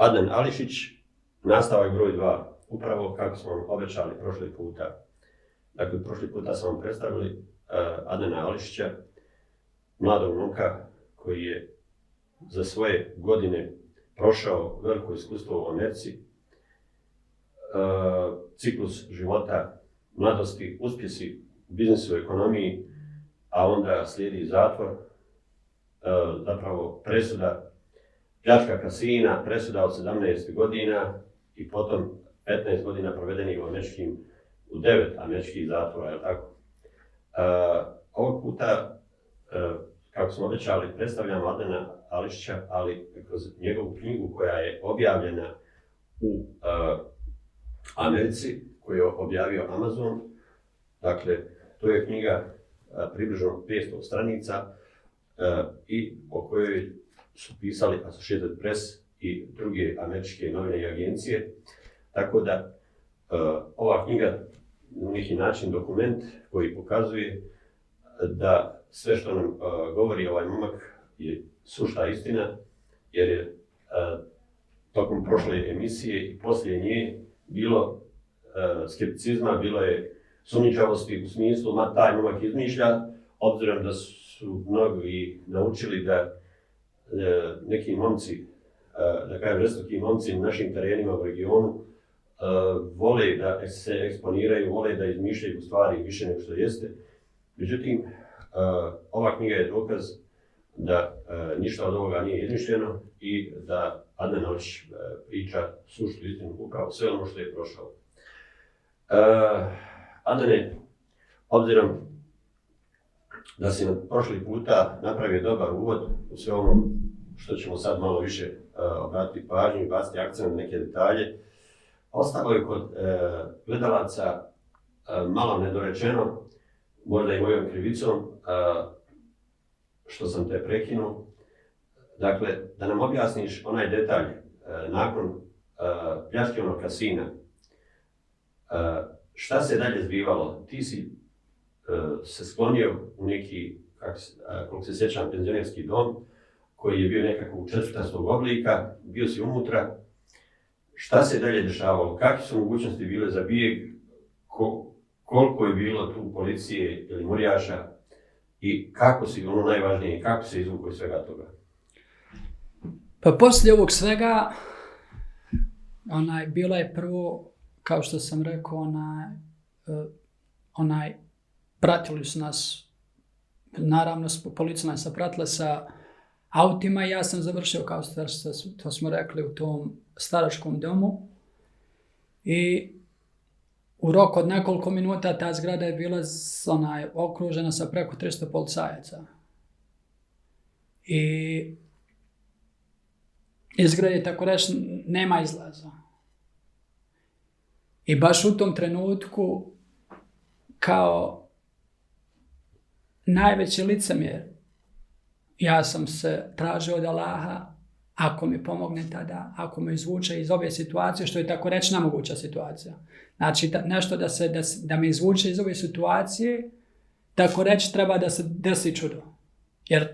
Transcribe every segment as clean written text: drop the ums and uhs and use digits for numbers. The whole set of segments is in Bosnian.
Adnan Ališić, nastavak broj 2, upravo kako smo vam obećali prošli puta. Dakle, prošli puta smo vam predstavili Adnana Ališića, mladog momka koji je za svoje godine prošao veliko iskustvo u Americi, ciklus života, mladosti, uspjesi u biznisu, ekonomiji, a onda slijedi zatvor, zapravo presuda, pljačka kasina, presuda od 17 godina i potom 15 godina provedenih u 9 američkih zatvora, je li tako? Ovog puta, kako smo obećali, predstavljamo Adnana Ališića, ali kroz njegovu knjigu koja je objavljena u Americi, koju je objavio Amazon. Dakle, to je knjiga približno 500 stranica i o kojoj su pisali Associated Press i druge američke novine i agencije. Tako da ova knjiga na neki način dokument koji pokazuje da sve što nam govori ovaj momak je sušta istina, jer je tokom prošle emisije i poslije nje bilo skepticizma, bilo je sumnjičavosti u smislu taj momak izmišlja, obzirom da su mnogi naučili da neki momci, da kažem žestoki momci na našim terenima u regionu, vole da se eksponiraju, vole da izmišljaju stvari više nego što jeste. Međutim, ova knjiga je dokaz da ništa od ovoga nije izmišljeno i da Adnan Ališić priča suštu istinu, upravo sve ono što je prošao. Adnane, obzirom da si nam prošli puta napravio dobar uvod u sve ono što ćemo sad malo više obratiti pažnju i baciti akcent na neke detalje, ostalo je kod gledalaca malo nedorečeno, možda i mojom krivicom, što sam te prekinuo. Dakle, da nam objasniš onaj detalj nakon pljačke onog kasina, šta se dalje zbivalo? Ti si se sklonio u neki, koliko se sjećam, penzionerski dom, koji je bio nekako četvrtastog oblika, bio si unutra. Šta se dalje dešavalo? Kakve su mogućnosti bile za bijeg? Koliko je bilo tu policije ili murijaša? I kako si, ono najvažnije, kako se izvukao iz svega toga? Pa poslije ovog svega, bilo je prvo, kao što sam rekao, pratili su nas, naravno policija nas pratila sa autima i ja sam završio, kao što smo rekli, u tom staračkom domu. I u roku od nekoliko minuta ta zgrada je bila okružena sa preko 300 policajaca. I izgleda, tako reći, nema izlaza. I baš u tom trenutku, kao najveći licemjer, ja sam se tražio od Allaha, ako mi pomogne tada, ako me izvuče iz ove situacije, što je tako reći nemoguća situacija. Znači, nešto da me izvuče iz ove situacije, tako reći treba da se desi čudo. Jer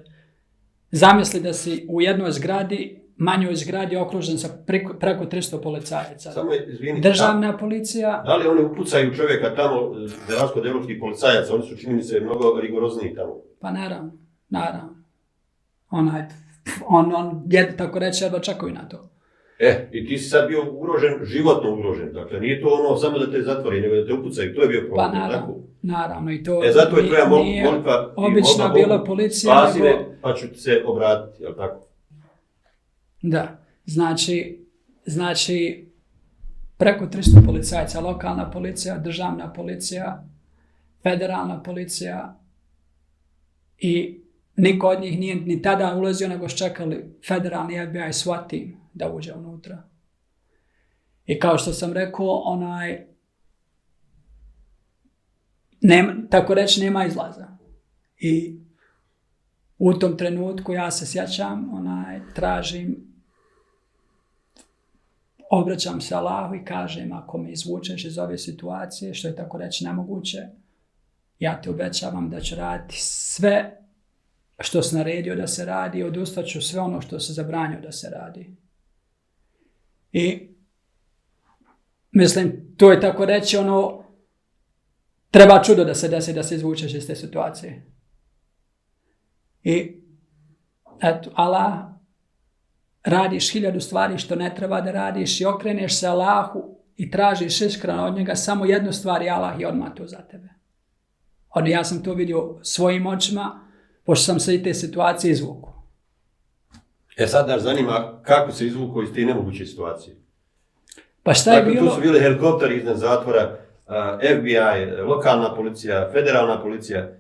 zamisli da si u jednoj zgradi, manjoj zgradi okružen sa preko 300 policajaca. Samo izvini, državna policija. Da li oni upucaju čovjeka tamo, za razliku od evropskih policajaca, oni su, čini mi se, mnogo rigorozniji tamo? Pa naravno. Tako reći, jedva čekaju na to. I ti si sad bio ugrožen, životno ugrožen. Dakle, nije to ono samo da te zatvori, nego da te upucaju. To je bio problem. Pa naravno. I to zato je tvoja molitva obična bila policija. Spasi me, pa ću ti se obratiti, jel tako? Da. Znači, preko 300 policajaca, lokalna policija, državna policija, federalna policija i niko od njih nije ni tada ulazio, nego čekali federalni FBI SWAT team da uđe unutra. I kao što sam rekao, tako reći, nema izlaza. I u tom trenutku ja se sjećam, tražim, obraćam se Allahu i kažem, ako me izvučeš iz ove situacije, što je tako reći nemoguće, ja te obećavam da ću raditi sve što se naredio da se radi, odustat ću sve ono što se zabranio da se radi. I mislim, to je tako reći ono, treba čudo da se desi da se izvučeš iz te situacije. I eto, Allah, radiš 1000 stvari što ne treba da radiš i okreneš se Allahu i tražiš iskreno od njega samo jednu stvar i Allah je odmah to za tebe. Ja sam to vidio svojim očima, pošto sam se i te situacije izvukao. Sad nas zanima kako se izvukao iz te nemoguće situacije. Pa šta je bilo? Tu su bili helikopteri iznad zatvora, FBI, lokalna policija, federalna policija,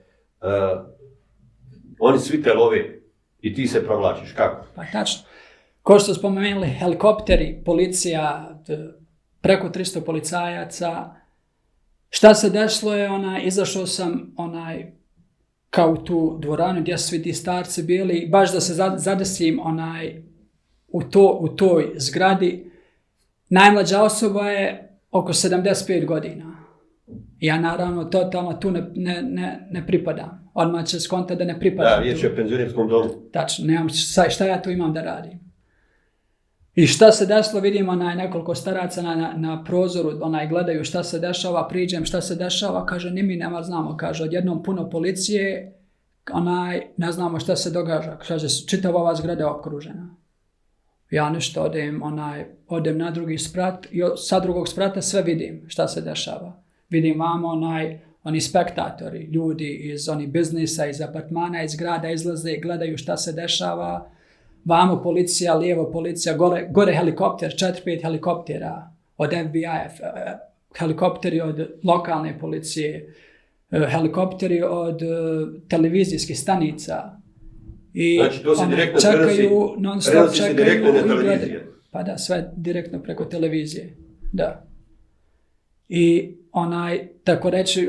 oni svi te love i ti se provlačiš. Kako? Pa tačno. Ko što spomenuli, helikopteri, policija, preko 300 policajaca. Šta se desilo je, izašao sam kao u tu dvoranu gdje su svi ti starci bili, baš da se zadesim u toj zgradi. Najmlađa osoba je oko 75 godina. Ja naravno totalno tu ne pripadam. Odmah će skonta da ne pripadam. Da, riječ je o penzionerskom domu. Tačno, nemam šta ja tu imam da radim. I šta se desilo, vidim nekoliko staraca na prozoru, gledaju šta se dešava, priđem šta se dešava, kaže, ni mi nema znamo, kaže, odjednom puno policije, ne znamo šta se događa, kaže, čitava ova zgrada je okružena. Ja nešto odem na drugi sprat i sa drugog sprata sve vidim šta se dešava. Vidim vamo oni spektatori, ljudi iz onih biznisa, iz apartmana, iz grada izlaze i gledaju šta se dešava. Vamo policija, lijevo policija, gore helikopter, 4-5 helikoptera od FBI-a, helikopteri od lokalne policije, helikopteri od televizijskih stanica. I znači to se direktno čekaju, non-stop čekaju direktno na i televizije. gledaju. Pa da, sve direktno preko televizije. Da. I tako reći,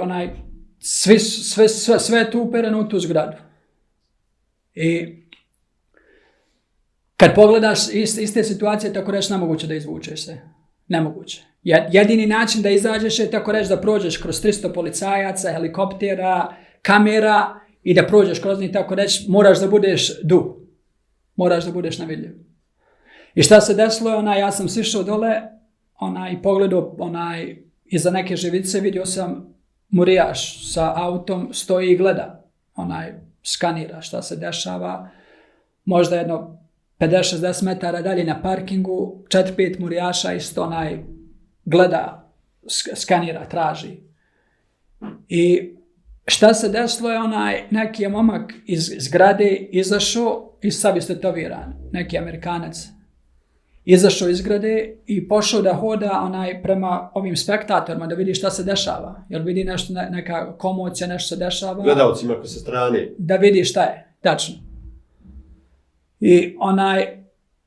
sve je tu upereno u tu zgradu. I kad pogledaš iste situacije, tako reći, nemoguće da izvučeš se. Nemoguće. Jedini način da izađeš je tako reći da prođeš kroz 300 policajaca, helikoptera, kamera i da prođeš kroz njih, tako reći, moraš da budeš moraš da budeš navidljiv. I šta se desilo je, ja sam sišao dole i pogledao iza neke živice, vidio sam murijaš sa autom, stoji i gleda. Skanira šta se dešava. Možda jedno 50-60 metara dalje na parkingu, 4-5 murijaša isto gleda, skanira, traži. I šta se desilo je, neki je momak iz zgrade izašao i sav je stetoviran, neki Amerikanac. Izašao iz zgrade i pošao da hoda prema ovim spektatorima da vidi šta se dešava. Jer vidi nešto, neka komocija, nešto se dešava. Gledalcima ko sa strane. Da vidi šta je, tačno. I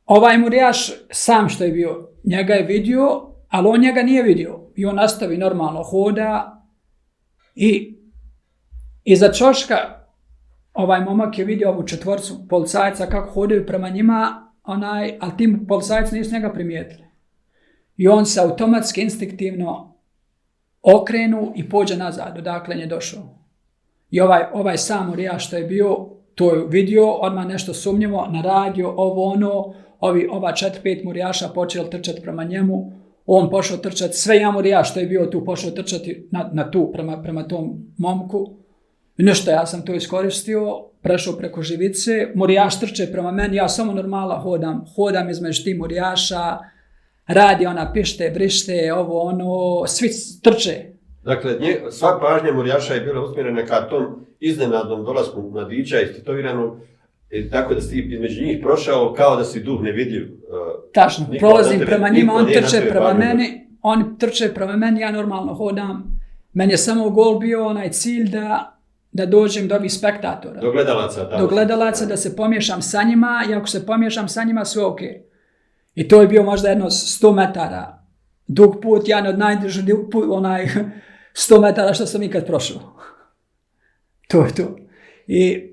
ovaj murijaš sam što je bio, njega je vidio, ali on njega nije vidio. I on nastavi normalno hoda i iza ćoška ovaj momak je vidio ovu 4 policajaca kako hodaju prema njima, ali tim policajci nisu njega primijetili. I on se automatski, instinktivno okrenu i pođe nazad, odakle je došao. I ovaj sam murijaš što je bio, to je vidio, odmah nešto sumnjivo, na radio, ova 4-5 murijaša počeli trčati prema njemu, on pošao trčati, sve ja murijaš što je bio tu pošao trčati prema tom momku. I nešto, ja sam to iskoristio, prešao preko živice, murijaš trče prema meni, ja samo normala hodam između tih murijaša, radi pište, brište, svi trče. Dakle, sva pažnja murijaša je bila usmjerena ka tom iznenadnom dolasku mladića istetoiranog, tako da si između njih prošao kao da si duh nevidljiv. Tačno, prolazim prema njima, on trče prema meni, oni trče prema meni, ja normalno hodam. Meni je samo gol bio cilj da dođem do ovih spektatora. Do gledalaca, da se pomiješam sa njima i ako se pomiješam sa njima sve ok. I to je bio možda jedno 100 metara dug put, jedan od najdužih put, 100 metara što sam ikad prošao. To je to. I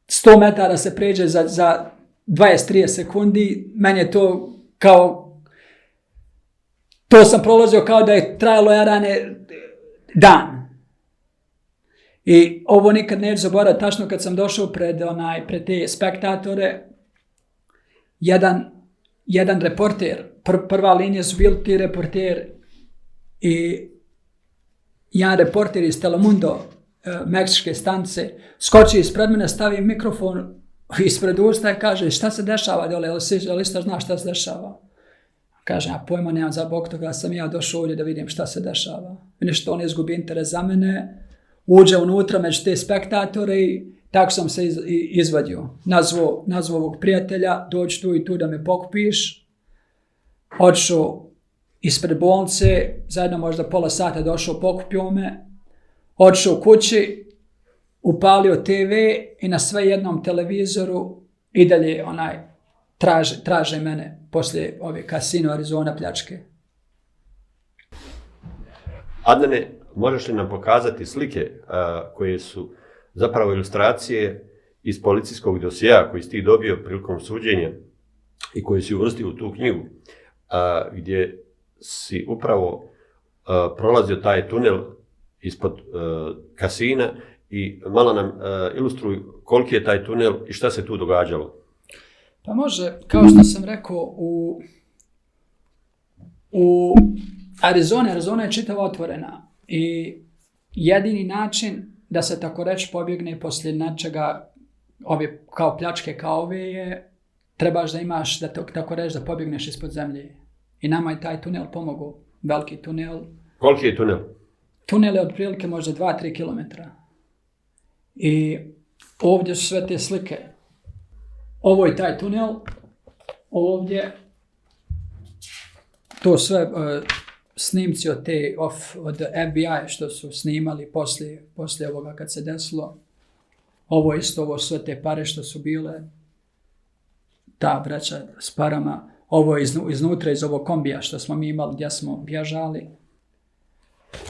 100 metara se pređe za 20-30 sekundi, meni je to to sam prolazio kao da je trajalo jedan dan. I ovo nikad neću zaboraviti, tačno kad sam došao pred te spektatore, jedan reporter, prva linija su bili ti reporter i jedan reporter iz Telemundo, meksičke stanice, skoči ispred mene, stavi mikrofon ispred usta i kaže šta se dešava dole, jel isto znaš šta se dešava? Kaže, ja pojma nemam za bog toga, sam ja došao ovdje da vidim šta se dešava. I nešto on izgubi interes za mene, uđe unutra među te spektatore i tako sam se izvadio. Nazvao ovog prijatelja, dođi tu i tu da me pokupiš. Odšao ispred bolnice, zajedno možda pola sata došao, pokupio me. Odšao kući, upalio TV i na sve jednom televizoru i dalje traže mene poslije ove Casino Arizona pljačke. Adnane, možeš li nam pokazati slike koje su zapravo ilustracije iz policijskog dosjea koji si ti dobio prilikom suđenja i koji si uvrstio u tu knjigu, gdje si upravo prolazio taj tunel ispod kasina i malo nam ilustruj koliki je taj tunel i šta se tu događalo? Pa može, kao što sam rekao, u Arizona je čitava otvorena i jedini način da se tako reći pobjegne poslije nečega, ove kao pljačke kao ove je, trebaš da imaš, da tako reći, da pobjegneš ispod zemlje. I nama je taj tunel pomogao, veliki tunel. Koliki je tunel? Tunel je otprilike možda 2-3 kilometra. I ovdje su sve te slike. Ovo je taj tunel, ovdje, to sve snimci od FBI što su snimali poslije ovoga kad se desilo. Ovo isto, ovo sve te pare što su bile, ta vreća s parama. Ovo je iznutra iz ovog kombija što smo mi imali gdje smo bježali.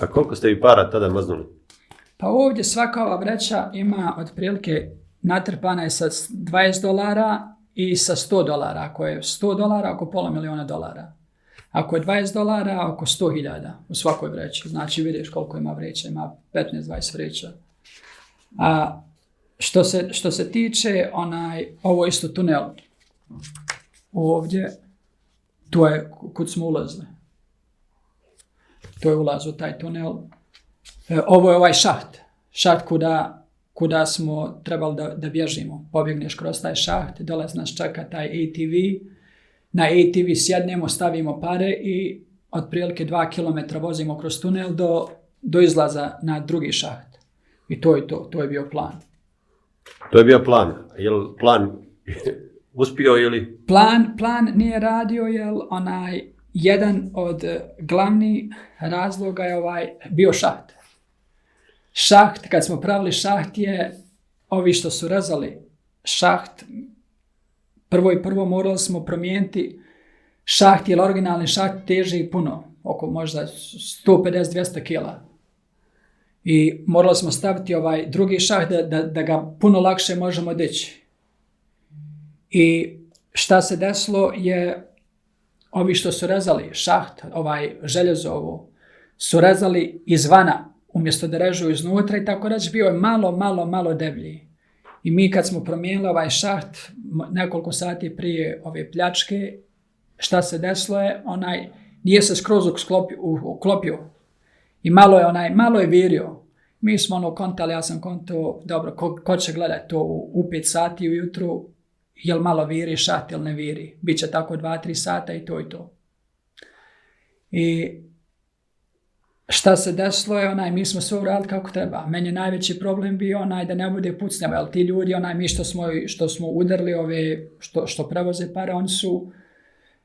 A koliko ste vi para tada maznuli? Pa ovdje svaka ova vreća ima otprilike natrpana je sa $20 i sa $100. Ako je $100, oko $500,000. Ako je $20, oko 100.000 u svakoj vreći. Znači vidiš koliko ima vreća, ima 15-20 vreća. A što se tiče ovo isto tunel. Ovdje, to je kud smo ulazili. To je ulaz u taj tunel. Ovo je ovaj šaht. Šaht kuda smo trebali da bježimo. Pobjegneš kroz taj šaht, dolazi nas čeka taj ATV. Na ATV sjednemo, stavimo pare i otprilike 2 km vozimo kroz tunel do izlaza na drugi šaht. I to je to. To je bio plan. To je bio plan. Je li plan uspio ili? Plan nije radio jer jedan od glavnih razloga je bio šaht. Šaht, kad smo pravili šaht je, ovi što su rezali šaht, prvo morali smo promijeniti šaht, jer originalni šaht teži puno, oko možda 150-200 kila. I morali smo staviti ovaj drugi šaht da ga puno lakše možemo dići. I šta se desilo je, ovi što su rezali šaht, željezo ovo, su rezali izvana, umjesto da režu iznutra i tako reći bio je malo deblji. I mi kad smo promijenili ovaj šaht nekoliko sati prije ove pljačke, šta se desilo je, nije se skroz uklopio. I malo je virio. Mi smo kontali, ja sam kontao, dobro, ko će gledati to u 5 sati ujutru, jel malo viri šaht ili ne viri. Biće tako 2-3 sata i to je to. I šta se desilo je, mi smo sve uradili kako treba. Meni je najveći problem bio da ne bude pucnjava, ali ti ljudi, mi što smo udarili ove, što prevoze pare, oni su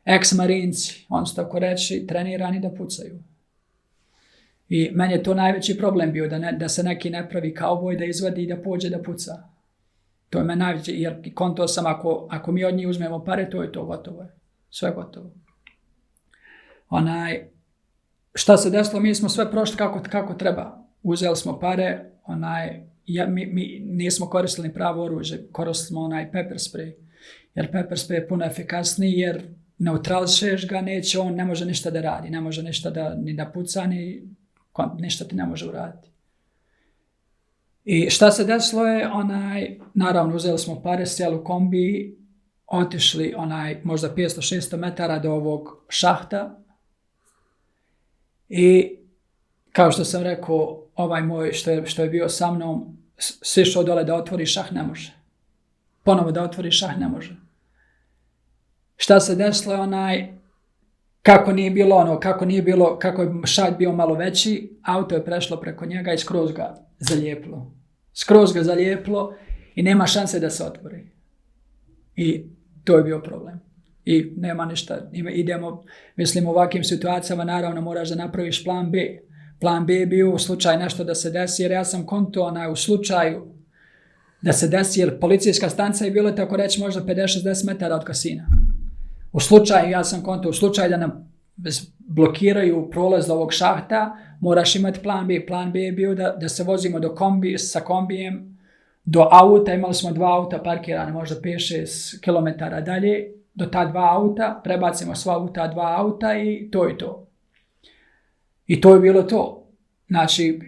ex-marinci, oni su tako reći trenirani da pucaju. I meni je to najveći problem bio, da se neki ne pravi kauboj, da izvadi i da pođe da puca. To je meni najveći, jer konto sam, ako mi od njih uzmemo pare, to je to, gotovo je. Sve gotovo. Šta se desilo, mi smo sve prošli kako treba. Uzeli smo pare, mi nismo koristili pravo oružje, koristili smo pepper spray. Jer pepper spray je puno efikasniji, jer neutrališeš ga, on ne može ništa da radi, ne može ništa ni da puca, ništa ti ne može uraditi. I šta se desilo je, naravno uzeli smo pare, sjeli u kombi, otišli možda 500-600 metara do ovog šahta i kao što sam rekao, ovaj moj što je bio sa mnom, sišao dole da otvori šah, ne može. Ponovo da otvori šah, ne može. Šta se desilo je kako je šah bio malo veći, auto je prešlo preko njega i skroz ga zalijeplo i nema šanse da se otvori. I to je bio problem. I nema ništa, idemo, mislim u ovakvim situacijama naravno moraš da napraviš plan B. Plan B je bio u slučaju nešto da se desi, jer ja sam konto u slučaju da se desi, jer policijska stanca je bila tako reći možda 50-60 metara od kasina. U slučaju da nam blokiraju prolaz do ovog šahta, moraš imati plan B. Plan B je bio da se vozimo sa kombijem do auta, imali smo 2 auta parkirane možda 5-6 km dalje, do ta 2 auta, prebacimo sva u ta 2 auta i to je to. I to je bilo to. Znači,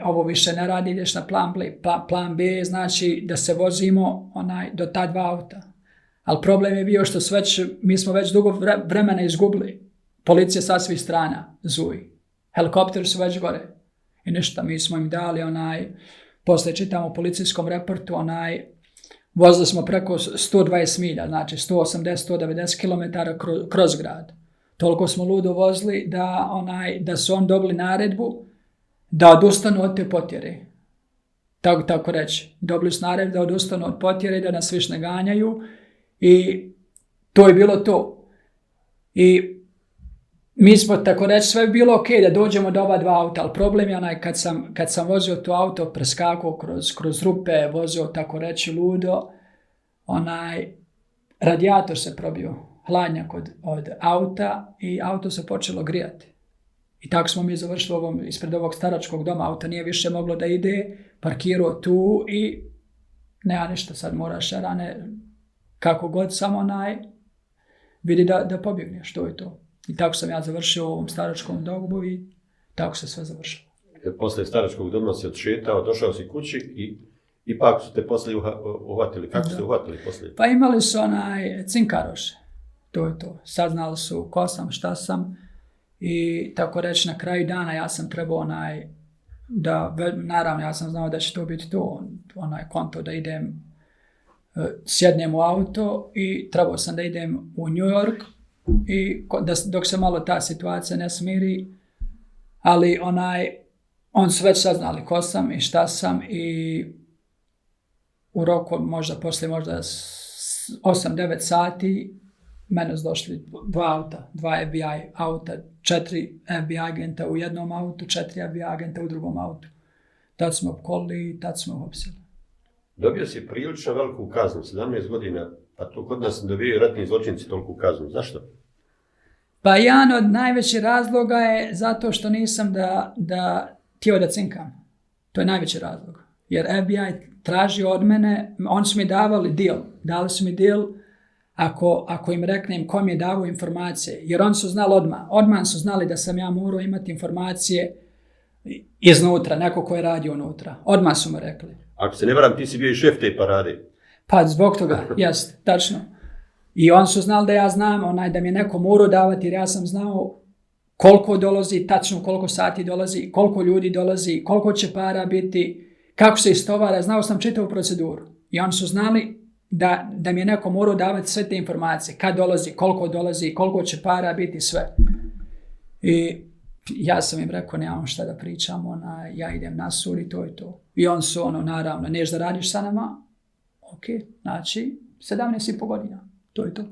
ovo više ne radi, ideš na plan B. Plan B je znači da se vozimo do ta 2 auta. Ali problem je bio što mi smo već dugo vremena izgubili. Policija sa svih strana zuji. Helikopteri su već gore. I ništa, mi smo im dali poslije čitamo u policijskom reportu, vozili smo preko 120 milja, znači 180-190 km kroz grad. Toliko smo ludo vozili da su on dobili naredbu da odustanu od te potjere. Tako reći. Dobili su naredbu da odustanu od potjere, da nas više ne ganjaju i to je bilo to. I mi smo tako reći, sve bi bilo ok da dođemo do ova 2 auta, ali problem je kad sam vozio to auto, preskakao kroz rupe, vozio tako reći ludo, radijator se probio, hladnjak od auta i auto se počelo grijati. I tako smo mi završili ispred ovog staračkog doma, auto nije više moglo da ide, parkirao tu i nema ništa, sad moraš rane kako god samo vidi da pobjegneš, to je to. I tako sam ja završio u ovom staračkom domu i tako se sve završilo. Posle staračkog doma si odšetao, došao si kući i ipak su te poslije uhvatili. Kako ste uhvatili poslije? Pa imali su cinkaroše. To je to. Saznali su ko sam, šta sam i tako reći na kraju dana ja sam trebao naravno ja sam znao da će to biti to, konto da idem, sjednem u auto i trebao sam da idem u New York i dok se malo ta situacija ne smiri, ali on su već saznali ko sam i šta sam i u roku poslije 8-9 sati mene su došli 2 FBI auta, 4 FBI agenta u jednom autu, 4 FBI agenta u drugom autu. Tad smo opkolili i tad smo uhapsili. Dobio si prilično veliku kaznu, 17 godina, pa to kod nas dobijaju ratni zločinci toliku kaznu. Zašto? Pa jedan od najvećih razloga je zato što nisam da htio da cinkam. To je najveći razlog. Jer FBI traži od mene, oni su mi davali dali su mi deal ako im reknem kom je davao informacije. Jer oni su znali odmah su znali da sam ja morao imati informacije iznutra, neko ko je radio unutra. Odmah su mi rekli. Ako se ne varam, ti si bio i šef te parade. Pa zbog toga, jest, tačno. I oni su znali da ja znam da mi je neko morao davati, jer ja sam znao koliko dolazi, tačno koliko sati dolazi, koliko ljudi dolazi, koliko će para biti, kako se istovara, znao sam čitavu proceduru. I oni su znali da mi je neko morao davati sve te informacije, kad dolazi, koliko će para biti, sve. I ja sam im rekao, nemam šta da pričam, ja idem na sud i to je to. I on su naravno, neš da radiš sa nama? Ok, znači 17,5 godina, to je to.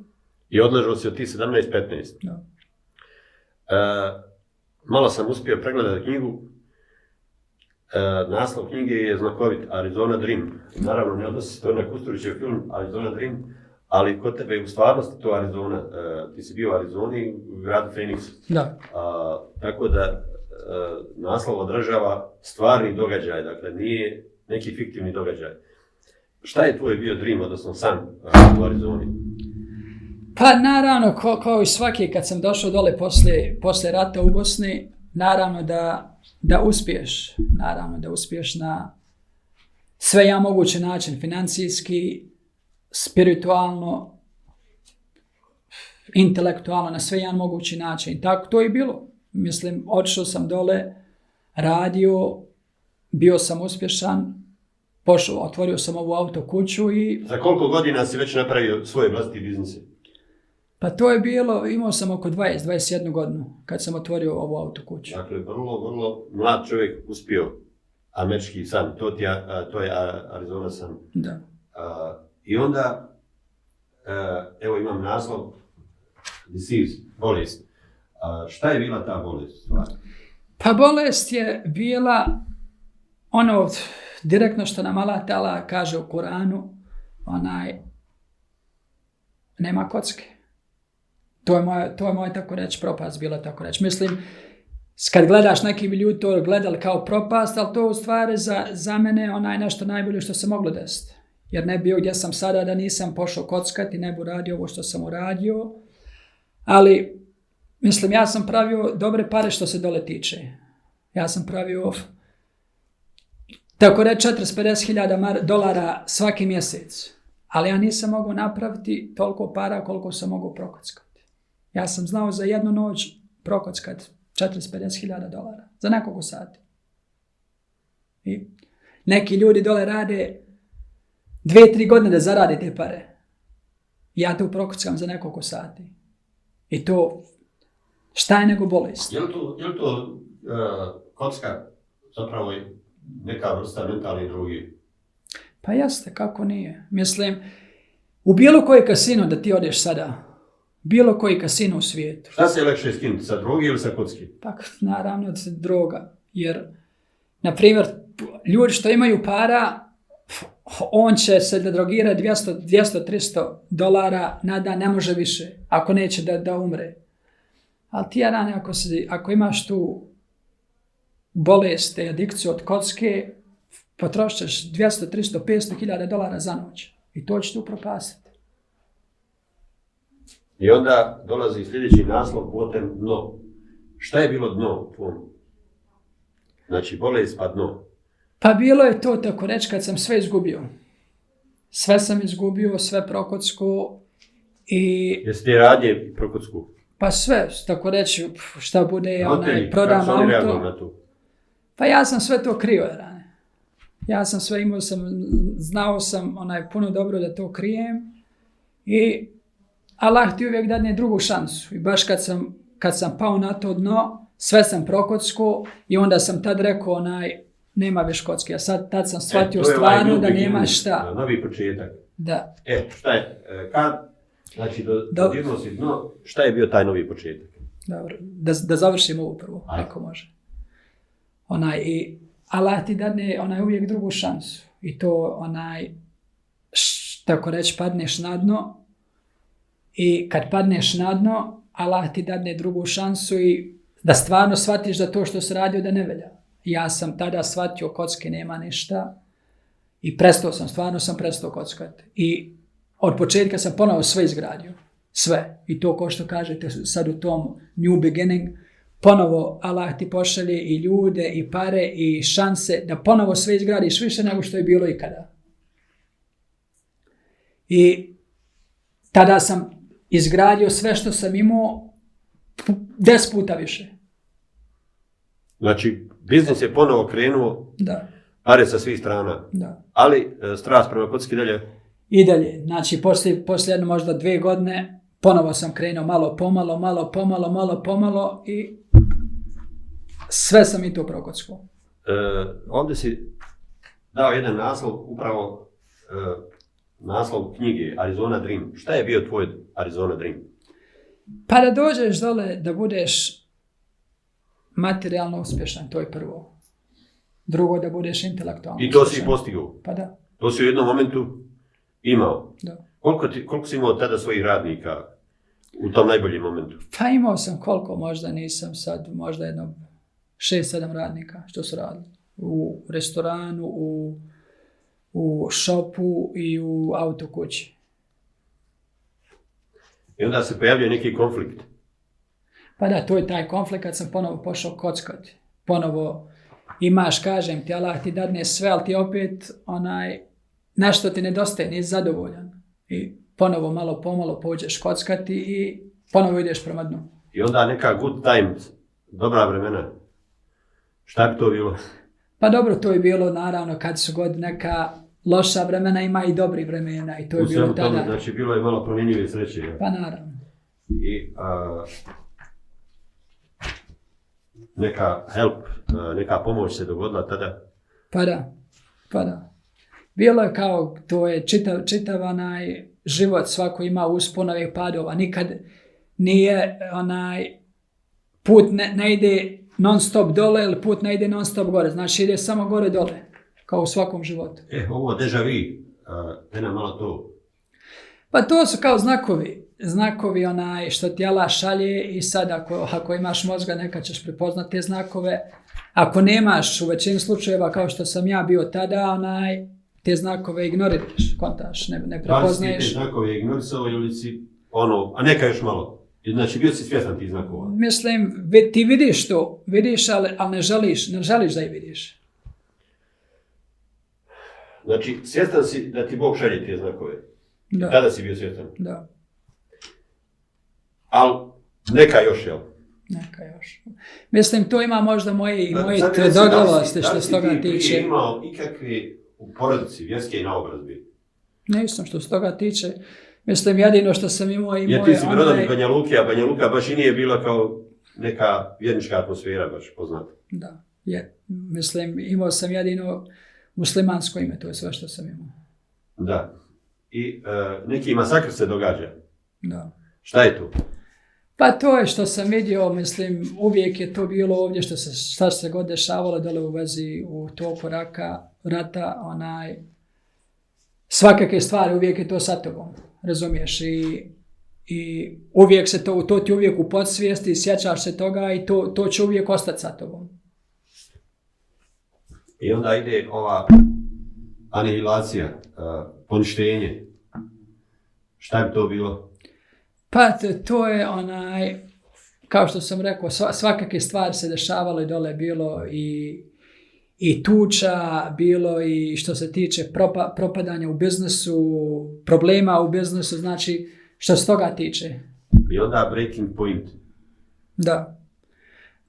I odležao si od ti 17-15? Da. Malo sam uspio pregledati knjigu. Naslov knjige je znakovit, Arizona Dream. Naravno, ne odnosi se to na Kusturićev film Arizona Dream, ali kod tebe je u stvarnosti to Arizona. Ti si bio u Arizoni, u gradu Phoenix. Da. Tako da naslov odražava stvarni događaj, dakle nije neki fiktivni događaj. Šta je tvoj bio dream, odnosno san u Arizoni? Pa naravno, kao i svaki, kad sam došao dole poslije rata u Bosni, naravno da uspiješ. Naravno da uspiješ sve ja mogući način, financijski, spiritualno, intelektualno, na sve jedan mogući način. Tako to je bilo. Mislim, otišao sam dole, radio, bio sam uspješan, otvorio sam ovu auto kuću i... Za koliko godina si već napravio svoje vlastite biznise? Pa to je bilo, imao sam oko 21 godinu kad sam otvorio ovu auto kuću. Dakle, vrlo mlad čovjek uspio američki san, to je Arizona san. Da. I onda, evo imam naslov, disease, bolest. Šta je bila ta bolest? Pa bolest je bila ono direktno što nam Allah Ta'ala kaže u Kuranu, nema kocke. To je moja tako reći propast bila tako reći. Mislim, kad gledaš, neki bi ljudi to gledali kao propast, ali to u stvari za mene nešto najbolje što se moglo desiti. Jer ne bi bio gdje sam sada da nisam pošao kockati, ne bi uradio ovo što sam uradio. Ali, mislim, ja sam pravio dobre pare što se dole tiče. Ja sam pravio, tako reći, $40,000 svaki mjesec. Ali ja nisam mogao napraviti toliko para koliko sam mogao prokockati. Ja sam znao za jednu noć prokockati $40,000 za nekoliko sati. I neki ljudi dole rade 2-3 godine da zarade te pare. Ja to prokockam za nekoliko sati. I to, šta je nego bolest? Je li to kocka zapravo neka vrsta mentalne droge? Pa jeste, kako nije. Mislim, u bilo koji kasino da ti odeš sada, bilo koji kasino u svijetu. Šta se je lakše skinuti, sa droge ili sa kocki? Pa naravno droga. Jer, na primjer, ljudi što imaju para, on će se da drogira $200-300 na dan, ne može više, ako neće da umre. Ali ti Jarane, ako imaš tu bolest, adikciju od kocke, potrošiš $200-300-500,000 za noć. I to će tu propasiti. I onda dolazi sljedeći naslov, potom dno. Šta je bilo dno? Znači, bolest pa dno. Pa bilo je to, tako reći, kad sam sve izgubio. Sve sam izgubio, sve prokocko i... Jesi ti radnje prokocku? Pa sve, tako reći, šta bude, prodam auto. Na to? Pa ja sam sve to krio, Jarane. Ja sam sve imao, znao sam puno dobro da to krijem i Allah ti uvijek dadne drugu šansu. I baš kad sam pao na to dno, sve sam prokocko i onda sam tad rekao nema više kocke. Tad sam shvatio stvarno da nema šta. Novi početak. Da. Šta je? Znači, dodirnuo si dno, šta je bio taj novi početak? Dobro, da završim ovo prvo, ako može. I Allah ti dadne uvijek drugu šansu. I to tako reći, padneš na dno. I kad padneš na dno, Allah ti dadne drugu šansu i da stvarno shvatiš da to što si radio da ne velja. Ja sam tada shvatio kocke nema ništa i stvarno sam prestao kockati. I od početka sam ponovo sve izgradio. Sve. I to ko što kažete sad u tom new beginning, ponovo Allah ti pošalje i ljude i pare i šanse da ponovo sve izgradiš više nego što je bilo ikada. I tada sam izgradio sve što sam imao 10 puta više. Znači, biznis je ponovo krenuo, da. Pare sa svih strana, da. Ali strast prema kocki dalje? I dalje. Znači, poslije jedno možda 2 godine, ponovo sam krenuo malo pomalo i sve sam i to prokocko. Ovdje si dao jedan naslov, upravo naslov knjige Arizona Dream. Šta je bio tvoj Arizona Dream? Pa da dođeš dole, da budeš materijalno uspješan, to je prvo. Drugo, da budeš intelektualno uspješan. I to si postigao? Pa da. To si u jednom momentu imao? Da. Koliko si imao tada svojih radnika u tom najboljem momentu? Pa imao sam koliko, možda nisam sad, možda jedno 6-7 radnika što su radili. U restoranu, u šopu i u autokući. I onda se pojavljuje neki konflikt. Pa da, to je taj konflikt kad sam ponovo pošao kockati. Ponovo imaš, kažem ti, Allah ti dadne sve, ali ti opet nešto ti nedostaje, nisi zadovoljan. I ponovo malo pomalo pođeš kockati i ponovo ideš prema dnu. I onda neka good times, dobra vremena. Šta bi to bilo? Pa dobro, to je bilo naravno kad su god neka loša vremena, ima i dobri vremena i to je bilo tada. Tome, znači bilo je malo promjenjive sreće. Ja? Pa naravno. I neka help, neka pomoć se dogodila tada? Pa da. Bilo je kao, to je čitav život, svako ima usponove i padova. Nikad nije put ne ide non stop dole ili put ne ide non stop gore. Znači ide samo gore dole, kao u svakom životu. Ovo déjà vu, te nam malo to. Pa to su kao znakovi što ti Allah šalje i sad ako imaš mozga nekad ćeš prepoznati te znakove. Ako nemaš u većini slučajeva kao što sam ja bio tada, te znakove ignoriraš, kontaš, ne prepoznaješ. Da li si te znakove ignorisao ili si a neka još malo? Znači bio si svjestan tih znakova? Mislim, ti vidiš to, ali ne želiš da ih vidiš. Znači, svjestan si da ti Bog šalje te znakove? Da. Tada si bio svjestan? Da. Ali neka još, jel? Neka još. Mislim, to ima možda moje tvrdoglavosti što se toga tiče. Ti imao ikakve u porodici vjerske naobrazbe? Nisam što se toga tiče. Mislim, jedino što sam imao i moje... Jer ti si rodom iz Banja Luke, a Banja Luka baš i nije bila kao neka vjernička atmosfera baš poznata. Da, mislim, imao sam jedino muslimansko ime, to je sve što sam imao. Da. I neki masakr se događa. Da. Šta je to? Pa to je što sam vidio, mislim, uvijek je to bilo ovdje šta se god dešavalo dole u vezi u toku rata, svakakve stvari, uvijek je to sa tobom, razumiješ, i uvijek se to ti uvijek u podsvijesti, sjećaš se toga i to će uvijek ostati sa tobom. I onda ide ova anihilacija, poništenje. Šta bi to bilo? Pa to je kao što sam rekao, svakakve stvari se dešavalo i dole, bilo i tuča, bilo i što se tiče propadanja u biznesu, problema u biznesu, znači što se toga tiče. I onda breaking point. Da.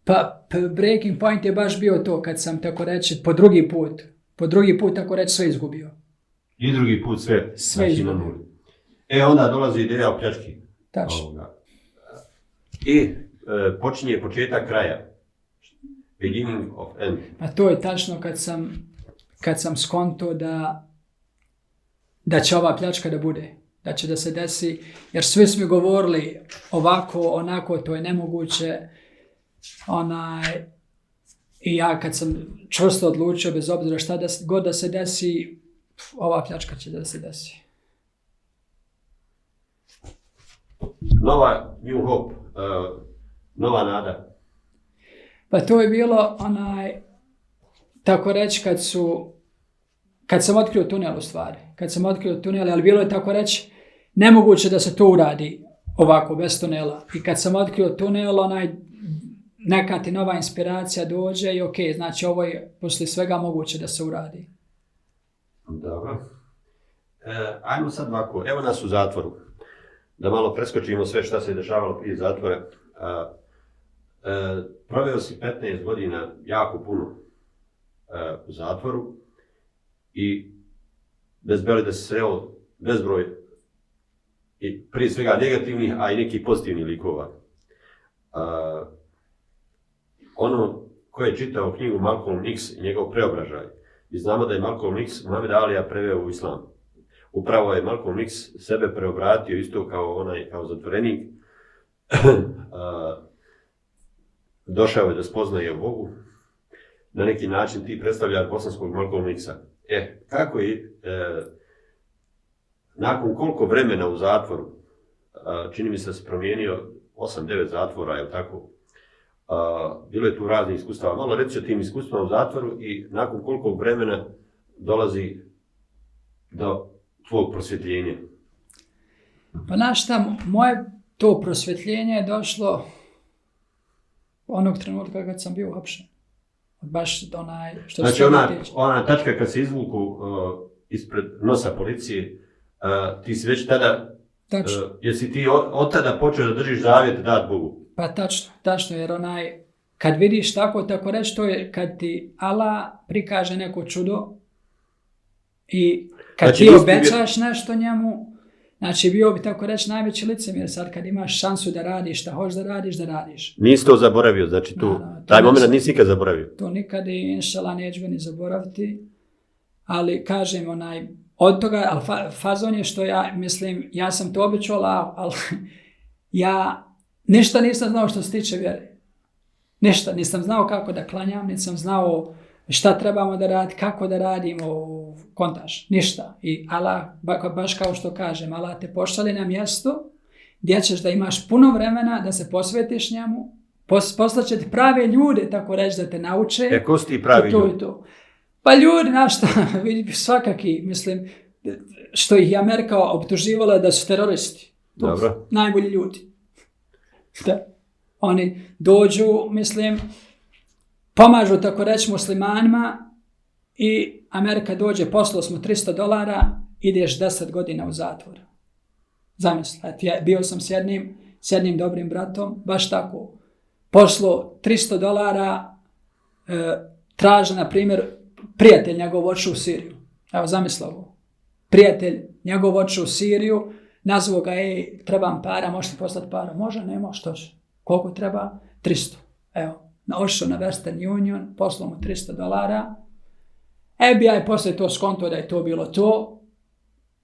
Pa breaking point je baš bio to kad sam tako reći po drugi put tako reći sve izgubio. I drugi put sve znači, izgubio. Onda dolazi ideja o pljački. Tačno. I počinje početak kraja. Beginning of end. Pa to je tačno kad sam skonto da će ova pljačka da bude. Da će da se desi, jer svi smo govorili ovako, onako, to je nemoguće. I ja kad sam čvrsto odlučio, bez obzira šta god da se desi, ova pljačka će da se desi. Nova New Hope, nova nada. Pa to je bilo tako reći kad sam otkrio tunel u stvari. Kad sam otkrio tunel, ali bilo je tako reći nemoguće da se to uradi ovako, bez tunela. I kad sam otkrio tunel, neka ti nova inspiracija dođe i ok, znači ovo je poslije svega moguće da se uradi. Dobro. Ajmo sad ovako, evo nas u zatvoru. Da malo preskočimo sve šta se dešavalo prije zatvora. Proveo si 15 godina jako puno u zatvoru i bezbroj da si sreo bezbroj i prije svega negativnih, a i nekih pozitivnih likova. Ono ko je čitao knjigu Malcolm X i njegov preobražaj, i znamo da je Malcolm X Muhammed Alija preveo u islam. Upravo je Malcolm X sebe preobratio isto kao zatvorenik. Došao je da spoznaje Bogu. Na neki način ti predstavljaš bosanskog Malcolm X-a. Kako je, nakon koliko vremena u zatvoru, čini mi se da se promijenio 8-9 zatvora, je li tako? Bilo je tu raznih iskustava. Malo reći o tim iskustvama u zatvoru i nakon koliko vremena dolazi do tvojeg prosvjetljenja. Pa znaš šta, moje to prosvjetljenje je došlo onog trenutka kad sam bio uhapšen. Baš što Znači se ona tačka kad se izvuku ispred nosa policije, ti si već tada, jesi ti od tada počeo da držiš zavjet dat Bogu? Pa tačno, jer kad vidiš tako reći, to je kad ti Allah prikaže neko čudo i kad znači, ti obećaš nešto njemu, znači bio bi tako reći najveći licemjer sad kad imaš šansu da radiš šta hoćeš da radiš. Nisi to zaboravio, znači taj moment nisi nikad zaboravio. To nikad i inšala neću ni zaboraviti, ali kažem od toga, ali fazon je što ja mislim, ja sam to obećao, ali ja ništa nisam znao što se tiče vjere. Ništa, nisam znao kako da klanjam, nisam znao šta trebamo da radimo, kako da radimo, kontaš, ništa. I Allah, baš kao što kažem, Allah te pošalje na mjesto gdje ćeš da imaš puno vremena da se posvetiš njemu, poslaće ti prave ljude, tako reći, da te nauče. Ko su ti pravi ljudi? Pa ljudi, znaš šta, svakaki, mislim, što ih je Amerika optuživala da su teroristi. Dobro. Najbolji ljudi. Da. Oni dođu, mislim, pomažu tako reći muslimanima i Amerika dođe, poslao smo $300, ideš 10 godina u zatvor. Zamisli, bio sam s jednim dobrim bratom, baš tako. Poslao $300, traže, na primjer, prijatelj njegov otišao u Siriju. Evo, zamisli ovo. Prijatelj njegov otišao u Siriju, nazvao ga, trebam para, možeš ti poslati para? Može, nema, što će? Koliko treba? 300. Evo, otišao na Western Union, poslao mu $300. FBI poslije to skonto da je to bilo to.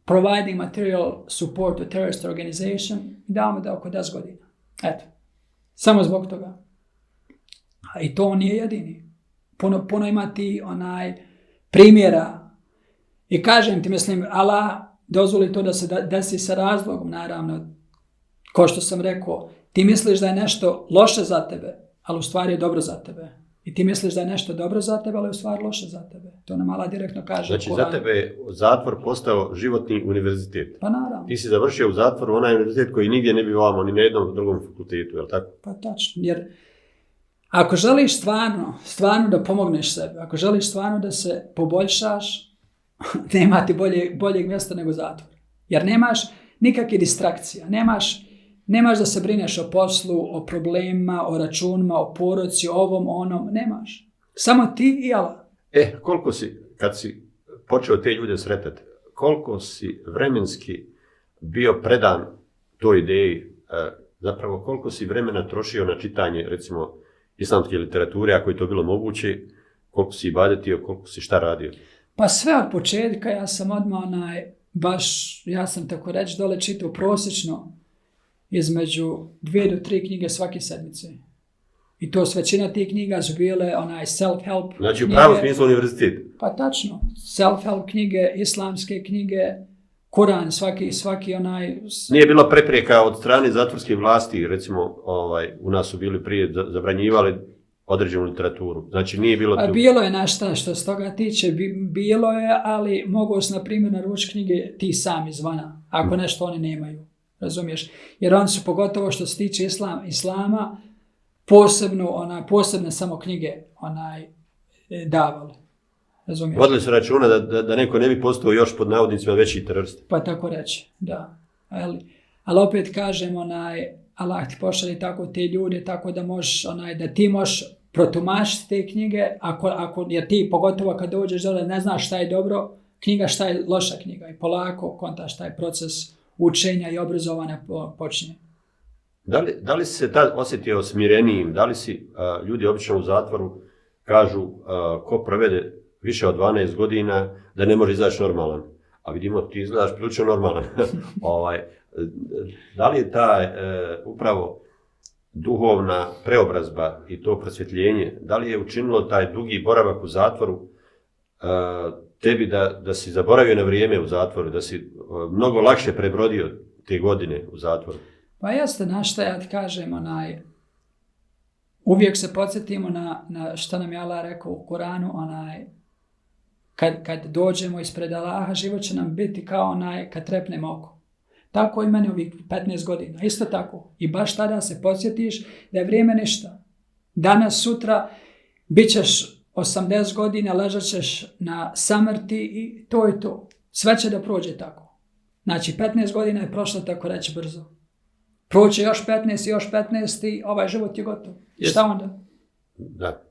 Providing material support to terrorist organization. I dao mu da oko 10 godina. Eto. Samo zbog toga. I to nije jedini. Puno ima ti primjera. I kažem ti, mislim, Allah dozvoli to da se desi sa razlogom, naravno. Ko što sam rekao, ti misliš da je nešto loše za tebe, ali u stvari je dobro za tebe. I ti misliš da je nešto dobro za tebe, ali u stvari loše za tebe. To nam Allah direktno kaže. Znači, za tebe je zatvor postao životni univerzitet. Pa naravno. Ti si završio u zatvoru onaj univerzitet koji nigdje ne bi ovamo, ni na jednom drugom fakultetu, je li tako? Pa tačno, jer ako želiš stvarno da pomogneš sebi, ako želiš stvarno da se poboljšaš, nema ti boljeg mjesta nego zatvor. Jer nemaš nikakve distrakcija, nemaš da se brineš o poslu, o problemima, o računima, o porodci, ovom, onom, nemaš. Samo ti i Allah. Koliko si, kad si počeo te ljude sretati, koliko si vremenski bio predan toj ideji, zapravo koliko si vremena trošio na čitanje, recimo, islamske literature, ako je to bilo moguće, koliko si ibadetio, koliko si šta radio? Pa sve od početka, ja sam odmah ja sam tako reći dole čitao prosječno između 2 do 3 knjige svake sedmice. I to većina tih knjiga su bile self-help. Znači u pravom smislu univerzitet. Pa tačno. Self-help knjige, islamske knjige, Kuran, svaki Nije bilo prepreka od strane zatvorske vlasti, recimo u nas su bili prije zabranjivali određenu literaturu. Znači nije bilo tu. Bilo je nešto što se toga tiče, bilo je, ali mogu se na primjer naručiti knjige ti sami izvana, ako nešto oni nemaju. Razumiješ? Jer oni su, pogotovo što se tiče islama, posebne samo knjige davali. Razumiješ? Vodili su računa da neko ne bi postao još pod navodnicima veći terorist. Pa tako reći, da. Ali opet kažem, Allah ti pošalje tako te ljude, tako da možeš, da ti možeš protumačiti te knjige, jer ti, pogotovo kad dođeš dole, ne znaš šta je dobro knjiga, šta je loša knjiga. I polako kontaš taj proces učenja i obrazovanja počinje. Da li si se tad osjetio smirenijim? Da li si, ljudi obično u zatvoru kažu, ko provede više od 12 godina, da ne može izaći normalan. A vidimo, ti izgledaš prilično normalan. Da li je ta upravo duhovna preobrazba i to prosvjetljenje, da li je učinilo taj dugi boravak u zatvoru tebi da si zaboravio na vrijeme u zatvoru, da si mnogo lakše prebrodio te godine u zatvoru? Pa jeste, na šta ja ti kažem, uvijek se podsjetimo na što nam je Allah rekao u Kuranu, kad dođemo ispred Allaha, život će nam biti kao kad trepnemo oko. Tako i meni ovih 15 godina, isto tako. I baš tada se podsjetiš da je vrijeme ništa. Danas, sutra, bit ćeš 80 godina ležat ćeš na samrti i to je to. Sve će da prođe tako. Znači, 15 godina je prošlo tako reći brzo. Prođe još 15 i još 15 i ovaj život je gotov. Šta onda? Da.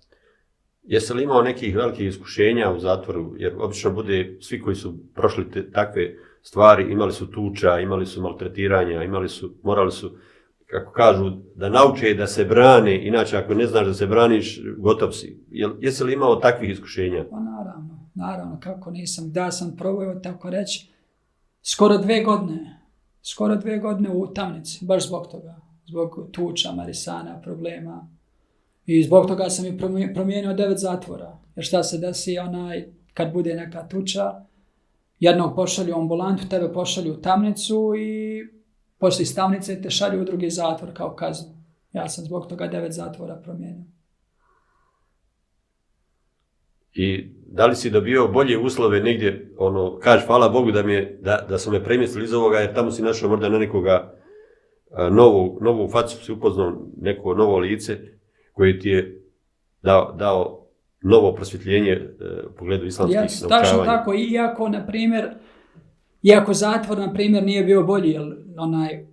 Jesi li imao nekih velikih iskušenja u zatvoru? Jer obično bude, svi koji su prošli takve stvari, imali su tuča, imali su maltretiranja, morali su, kako kažu, da nauče da se brane, inače ako ne znaš da se braniš, gotov si. Jesi li imao takvih iskušenja? Pa naravno, kako nisam. Da sam probao, tako reći, skoro 2 godine u tamnici, baš zbog toga. Zbog tuča, marisana, problema. I zbog toga sam i promijenio 9 zatvora. Jer šta se desi kad bude neka tuča, jednog pošalju u ambulantu, tebe pošalju u tamnicu i poslije iz tamnice te šalju u drugi zatvor kao kaznu. Ja sam zbog toga 9 zatvora promijenio. I da li si dobio bolje uslove negdje, kaži hvala Bogu da su me premjestili iz ovoga, jer tamo si našao možda na nekoga novu facu, si upoznao neko novo lice koji ti je dao novo prosvjetljenje u pogledu islamskih naučavanja. Tačno tako, iako zatvor, na primjer, nije bio bolji, jer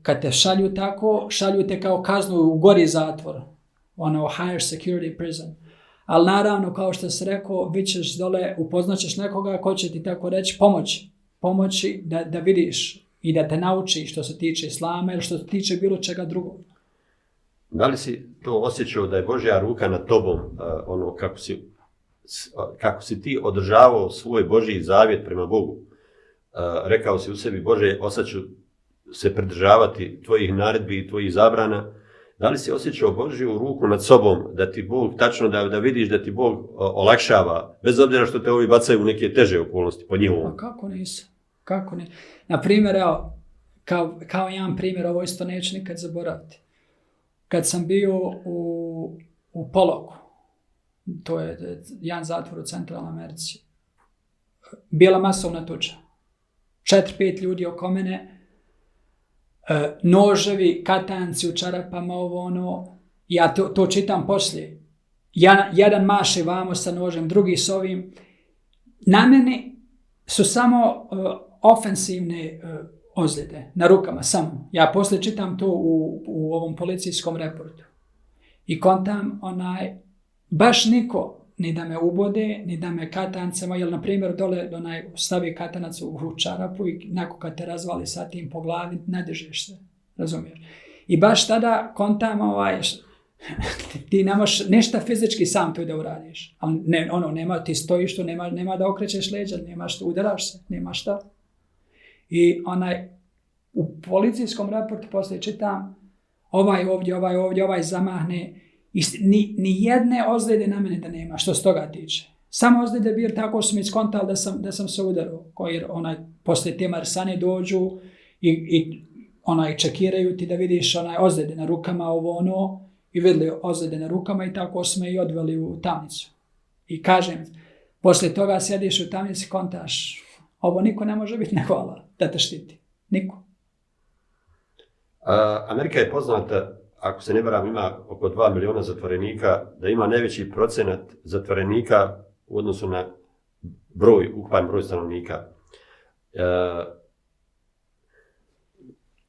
kad te šalju tako, šalju te kao kaznu u gori zatvor, higher security prison. Ali naravno, kao što si rekao, vi ćeš dole, upoznaćeš nekoga ko će ti tako reći pomoći da vidiš i da te nauči što se tiče islama ili što se tiče bilo čega drugog. Da li si to osjećao da je Božja ruka nad tobom, kako si ti održavao svoj Božji zavjet prema Bogu? Rekao si u sebi, Bože, osad ću se pridržavati tvojih naredbi i tvojih zabrana. Da li si osjećao Božju ruku nad sobom, da ti Bog, tačno da vidiš da ti Bog olakšava, bez obzira što te ovi bacaju u neke teže okolnosti po njihovom? Pa kako ne? Na primjer, evo, kao jedan primjer, ovo isto neću nikad zaboraviti. Kad sam bio u Poloku, to je jedan zatvor u Centralnoj Americi, bila masovna tuča. 4-5 ljudi oko mene, noževi, katanci u čarapama, ja to čitam poslije. Jedan maše vamo sa nožem, drugi s ovim. Na meni su samo ofensivne ozljede, na rukama, samo. Ja poslije čitam to u ovom policijskom reportu. I kontam, baš niko, ni da me ubode, ni da me katancama, jer na primjer dole stavi katanac u čarapu i neko kad te razvali sa tim po glavi, ne držiš se, razumiješ? I baš tada kontam, ti nemaš ništa fizički sam tu da uradiš. Ali nema, ti stojiš tu, nema da okrećeš leđa, nemaš da udaraš se, nema šta. I u policijskom raportu poslije čitam, ovaj zamahne, i ni jedne ozljede na mene da nema, što se toga tiče. Samo ozljede bi, tako su mi iskontali da sam se udarao, jer poslije te marsane dođu i čekiraju ti da vidiš ozljede na rukama, i vidjeli ozljede na rukama i tako su me i odveli u tamnicu. I kažem, poslije toga sjediš u tamnici, kontaš, ovo niko ne može biti nehvala da te štiti. Niko. Amerika je poznata, ako se ne varam, ima oko 2 miliona zatvorenika, da ima najveći procenat zatvorenika u odnosu na ukupan broj stanovnika.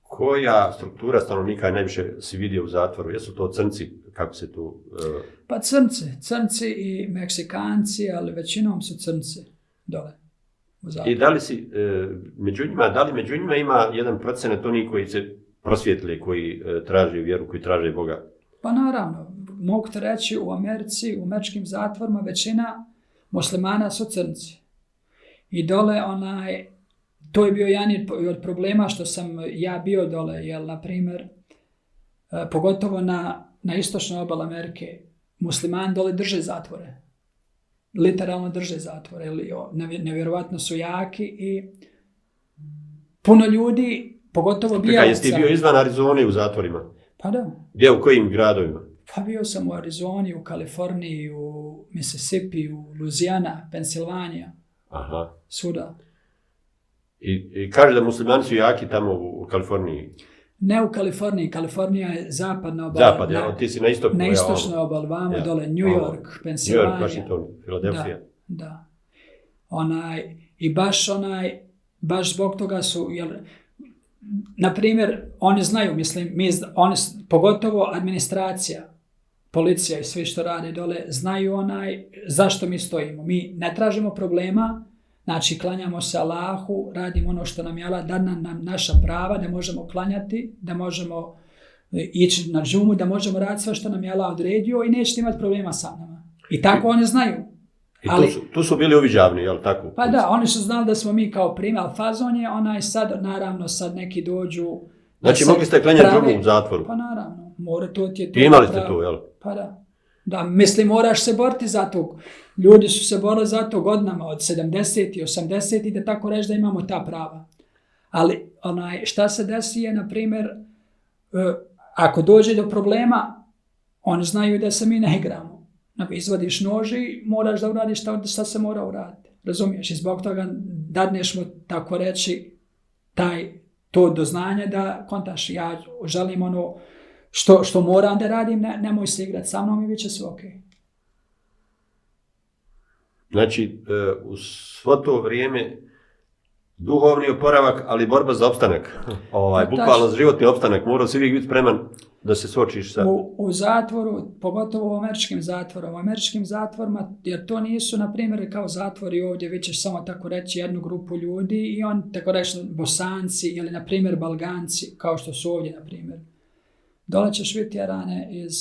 Koja struktura stanovnika je najviše si vidio u zatvoru? Jesu to crnci? Kako se tu... Pa crnci i Meksikanci, ali većinom su crnci dole u zatvoru. I da li si među njima ima jedan procenat onih koji se prosvjetli, koji traže vjeru, koji traže Boga? Pa naravno, mogu te reći, u Americi, u američkim zatvorima većina muslimana su crnci. I dole to je bio jedan od problema što sam ja bio dole, jer na primjer, pogotovo na istočnoj obali Amerike, muslimani dole drže zatvore. Literalno drže zatvore, nevjerovatno su jaki i puno ljudi, pogotovo bijelaca. Jesi ti bio izvan Arizone u zatvorima? Pa da. Gdje, u kojim gradovima? Pa bio sam u Arizoni, u Kaliforniji, u Mississippi, u Louisiana, Pensilvanija. Aha. Svuda. I kaže da muslimani su jaki tamo u Kaliforniji? Ne u Kaliforniji. Kalifornija je zapadna obala. Zapad, ti si na istoku. Na istočnoj obali, vamo dole, New York, Pensilvanija. New York, Washington, Philadelphia. Da. I baš zbog toga su, na primjer, oni znaju, mislim, pogotovo administracija, policija i svi što rade dole, znaju zašto mi stojimo. Mi ne tražimo problema, znači klanjamo se Allahu, radimo ono što nam je Allah, da nam naša prava, da možemo klanjati, da možemo ići na džumu, da možemo raditi sve što nam je Allah odredio i nećete imati problema sa nama. I tako oni znaju. I tu su bili uviđavni, jel tako? Pa da, oni su znali da smo mi kao primjer, fazon je sad, naravno, sad neki dođu... Znači, mogli ste klanjati džumu u zatvoru? Pa naravno, to ti je to. I imali ste to, jel? Pa da. Da, mislim, moraš se boriti za to. Ljudi su se borili za to godinama, od 70. i 80. da tako reći da imamo ta prava. Ali šta se desi je, na primjer, ako dođe do problema, oni znaju da se mi ne igramo. Izvadiš nož i moraš da uradiš šta se mora uraditi. Razumiješ? I zbog toga dadneš mu, tako reći, to doznanje da kontaš. Ja želim ono što moram da radim, nemoj se igrati sa mnom i bit će sve ok. Znači, u svo to vrijeme duhovni oporavak, ali borba za opstanak. Bukvalno za životni opstanak. Morao si uvijek biti spreman da se suočiš sa... U zatvoru, pogotovo u američkim zatvorima, jer to nisu, na primjer, kao zatvori ovdje, vi ćeš samo tako reći jednu grupu ljudi i on, tako reći, Bosanci ili, na primjer, Balganci, kao što su ovdje, na primjer. Dole ćeš vidjeti rane iz,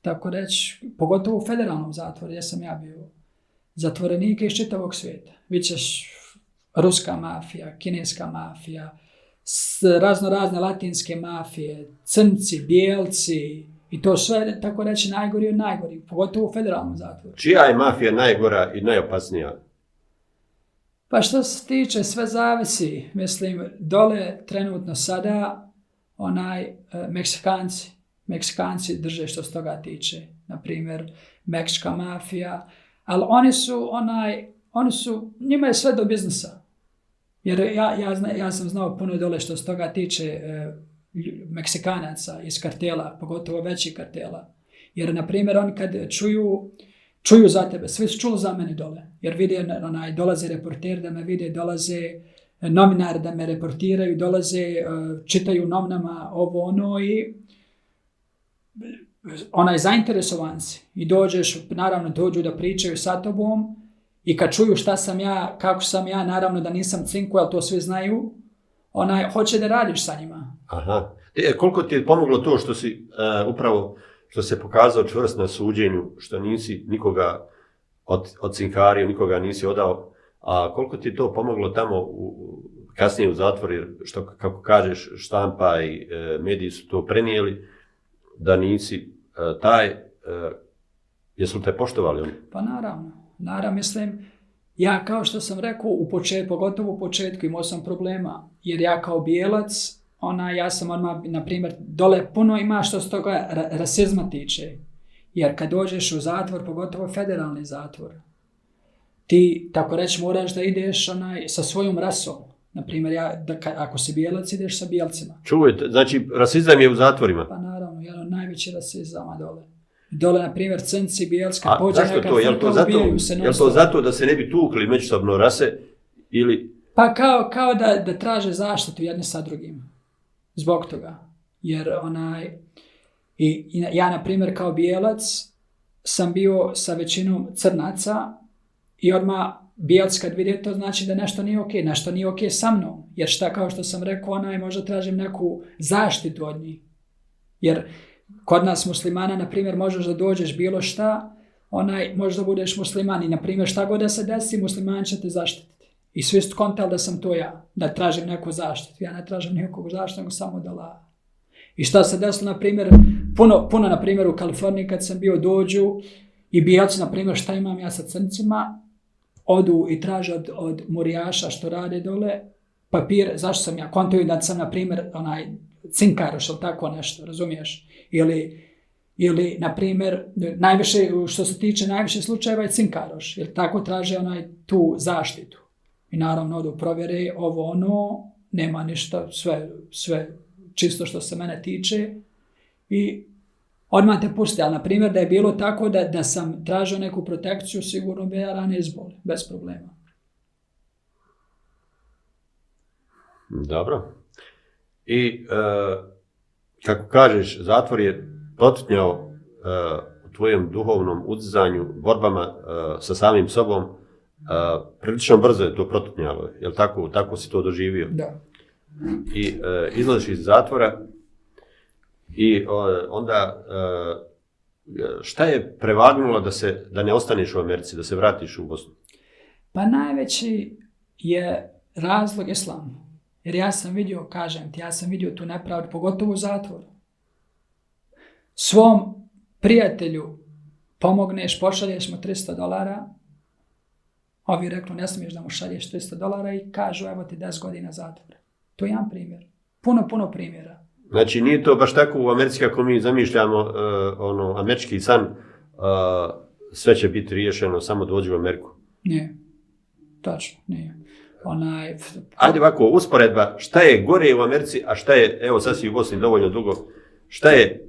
tako reći, pogotovo u federalnom zatvoru, gdje sam ja bio, zatvorenike iz čitavog svijeta. Vidjet ćeš ruska mafija, kineska mafija, razne latinske mafije, crnci, bijelci i to sve, tako reći, najgori od najgori, pogotovo u federalnom zatvoru. Čija je mafija najgora i najopasnija? Pa što se tiče, sve zavisi. Mislim, dole trenutno sada Meksikanci drže što se toga tiče. Na primjer, meksička mafija, ali oni su, njima je sve do biznisa. Jer ja sam znao puno dole što se toga tiče Meksikanaca iz kartela, pogotovo većih kartela. Jer, na primjer, oni kad čuju za tebe, svi su čuli za mene dole. Jer vide, dolaze reporteri da me vide, dolaze novinari da me reportiraju, dolaze, čitaju novinama ovo ono i zainteresovan si. I dođu da pričaju sa tobom i kad čuju šta sam ja, kako sam ja, naravno da nisam cinku, ali to svi znaju, hoće da radiš sa njima. Aha. Koliko ti je pomoglo to što si upravo, što se pokazao čvrst na suđenju, što nisi nikoga odcinkario, nikoga nisi odao, a koliko ti je to pomoglo tamo kasnije u zatvoru, jer što, kako kažeš, štampa i mediji su to prenijeli, da nisi jesu li te poštovali oni? Pa naravno, mislim, ja kao što sam rekao, pogotovo u početku imao sam problema, jer ja kao bijelac, ja sam odmah, na primjer, dole puno ima što se toga rasizma tiče, jer kad dođeš u zatvor, pogotovo federalni zatvor, ti, tako reći, moraš da ideš sa svojom rasom. Naprimjer, ako si bijelac, ideš sa bijelcima. Čujete, znači rasizam je u zatvorima? Pa naravno, jedan od najvećih rasizama dole. Dole, na primjer, crnci, bijelci, kad pođe neka frka, ubijaju se. Je li to zato da se ne bi tukli međusobno rase ili... Pa kao da traže zaštitu jedni sa drugim. Zbog toga. Jer ja, na primjer, kao bijelac sam bio sa većinom crnaca i odmah bijelci kad vide to znači da nešto nije ok sa mnom. Jer kao što sam rekao, možda tražim neku zaštitu od njih. Jer kod nas muslimana, na primjer, možeš da dođeš bilo šta, možda budeš musliman i, na primjer, šta god da se desi, musliman će te zaštititi. I svi su kontali da sam to ja, da tražim neku zaštitu. Ja ne tražim nekog zaštitu, nego samo da Allah. I šta se desilo, na primjer, puno, na primjer, u Kaliforniji kad sam bio, dođu i bijelci, na primjer, šta imam ja sa crncima, odu i traže od murijaša što rade dole papir, zašto sam ja, kontuju da sam, na primjer, cinkaroš ili tako nešto, razumiješ? Ili, na primjer, najviše, što se tiče najviše slučajeva je cinkaroš, jer tako traže tu zaštitu. I naravno odu provjere, ovo ono, nema ništa, sve čisto što se mene tiče i odmah te pusti, ali na primjer da je bilo tako da sam tražio neku protekciju, sigurno bi ja rane izboli, bez problema. Dobro. I kako kažeš, zatvor je protutnjao u tvojem duhovnom uzdizanju, borbama sa samim sobom, prilično brzo je to protutnjalo, jel tako? Tako si to doživio? Da. I izlaziš iz zatvora i onda šta je prevagnulo da ne ostaneš u Americi, da se vratiš u Bosnu? Pa najveći je razlog islam. Jer ja sam vidio, kažem ti, ja sam vidio tu nepravdu, pogotovo u zatvoru. Svom prijatelju pomogneš, pošalješ mu $300, ovi rekli ne smiješ da mu šalješ $300 i kažu evo ti 10 godina zatvora. To je jedan primjer. Puno primjera. Znači nije to baš tako u Americi kako mi zamišljamo američki san, sve će biti riješeno, samo dođi u Ameriku. Nije. Tačno, nije. Ajde ovako, usporedba, šta je gore u Americi, a šta je, evo sad si u Bosni dovoljno dugo, šta je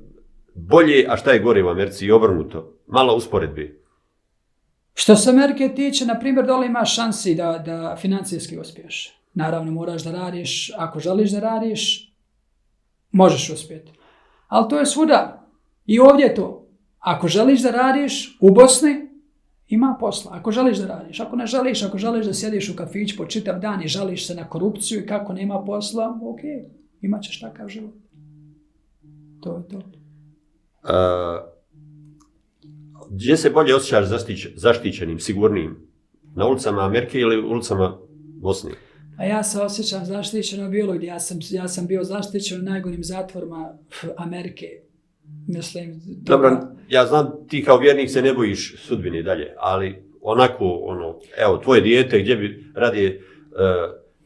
bolje, a šta je gore u Americi i obrnuto? Malo usporedbi. Što se Amerike tiče, na primjer, dole imaš šansi da financijski uspiješ. Naravno, moraš da radiš, ako želiš da radiš, možeš uspjeti. Ali to je svuda. I ovdje je to. Ako želiš da radiš u Bosni, ima posla. Ako želiš da radiš. Ako ne želiš, ako želiš da sjediš u kafiću po čitav dan i žališ se na korupciju i kako nema posla, ok, imat ćeš takav život. To je to. Gdje se bolje osjećaš zaštićenim, sigurnijim? Na ulicama Amerike ili ulicama Bosne? A ja se osjećam zaštićeno bilo gdje. Ja sam bio zaštićen u najgorim zatvorima Amerike. Mislim, dobro, ja znam ti kao vjernik se ne bojiš sudbine dalje, ali onako, evo, tvoje dijete gdje bi radije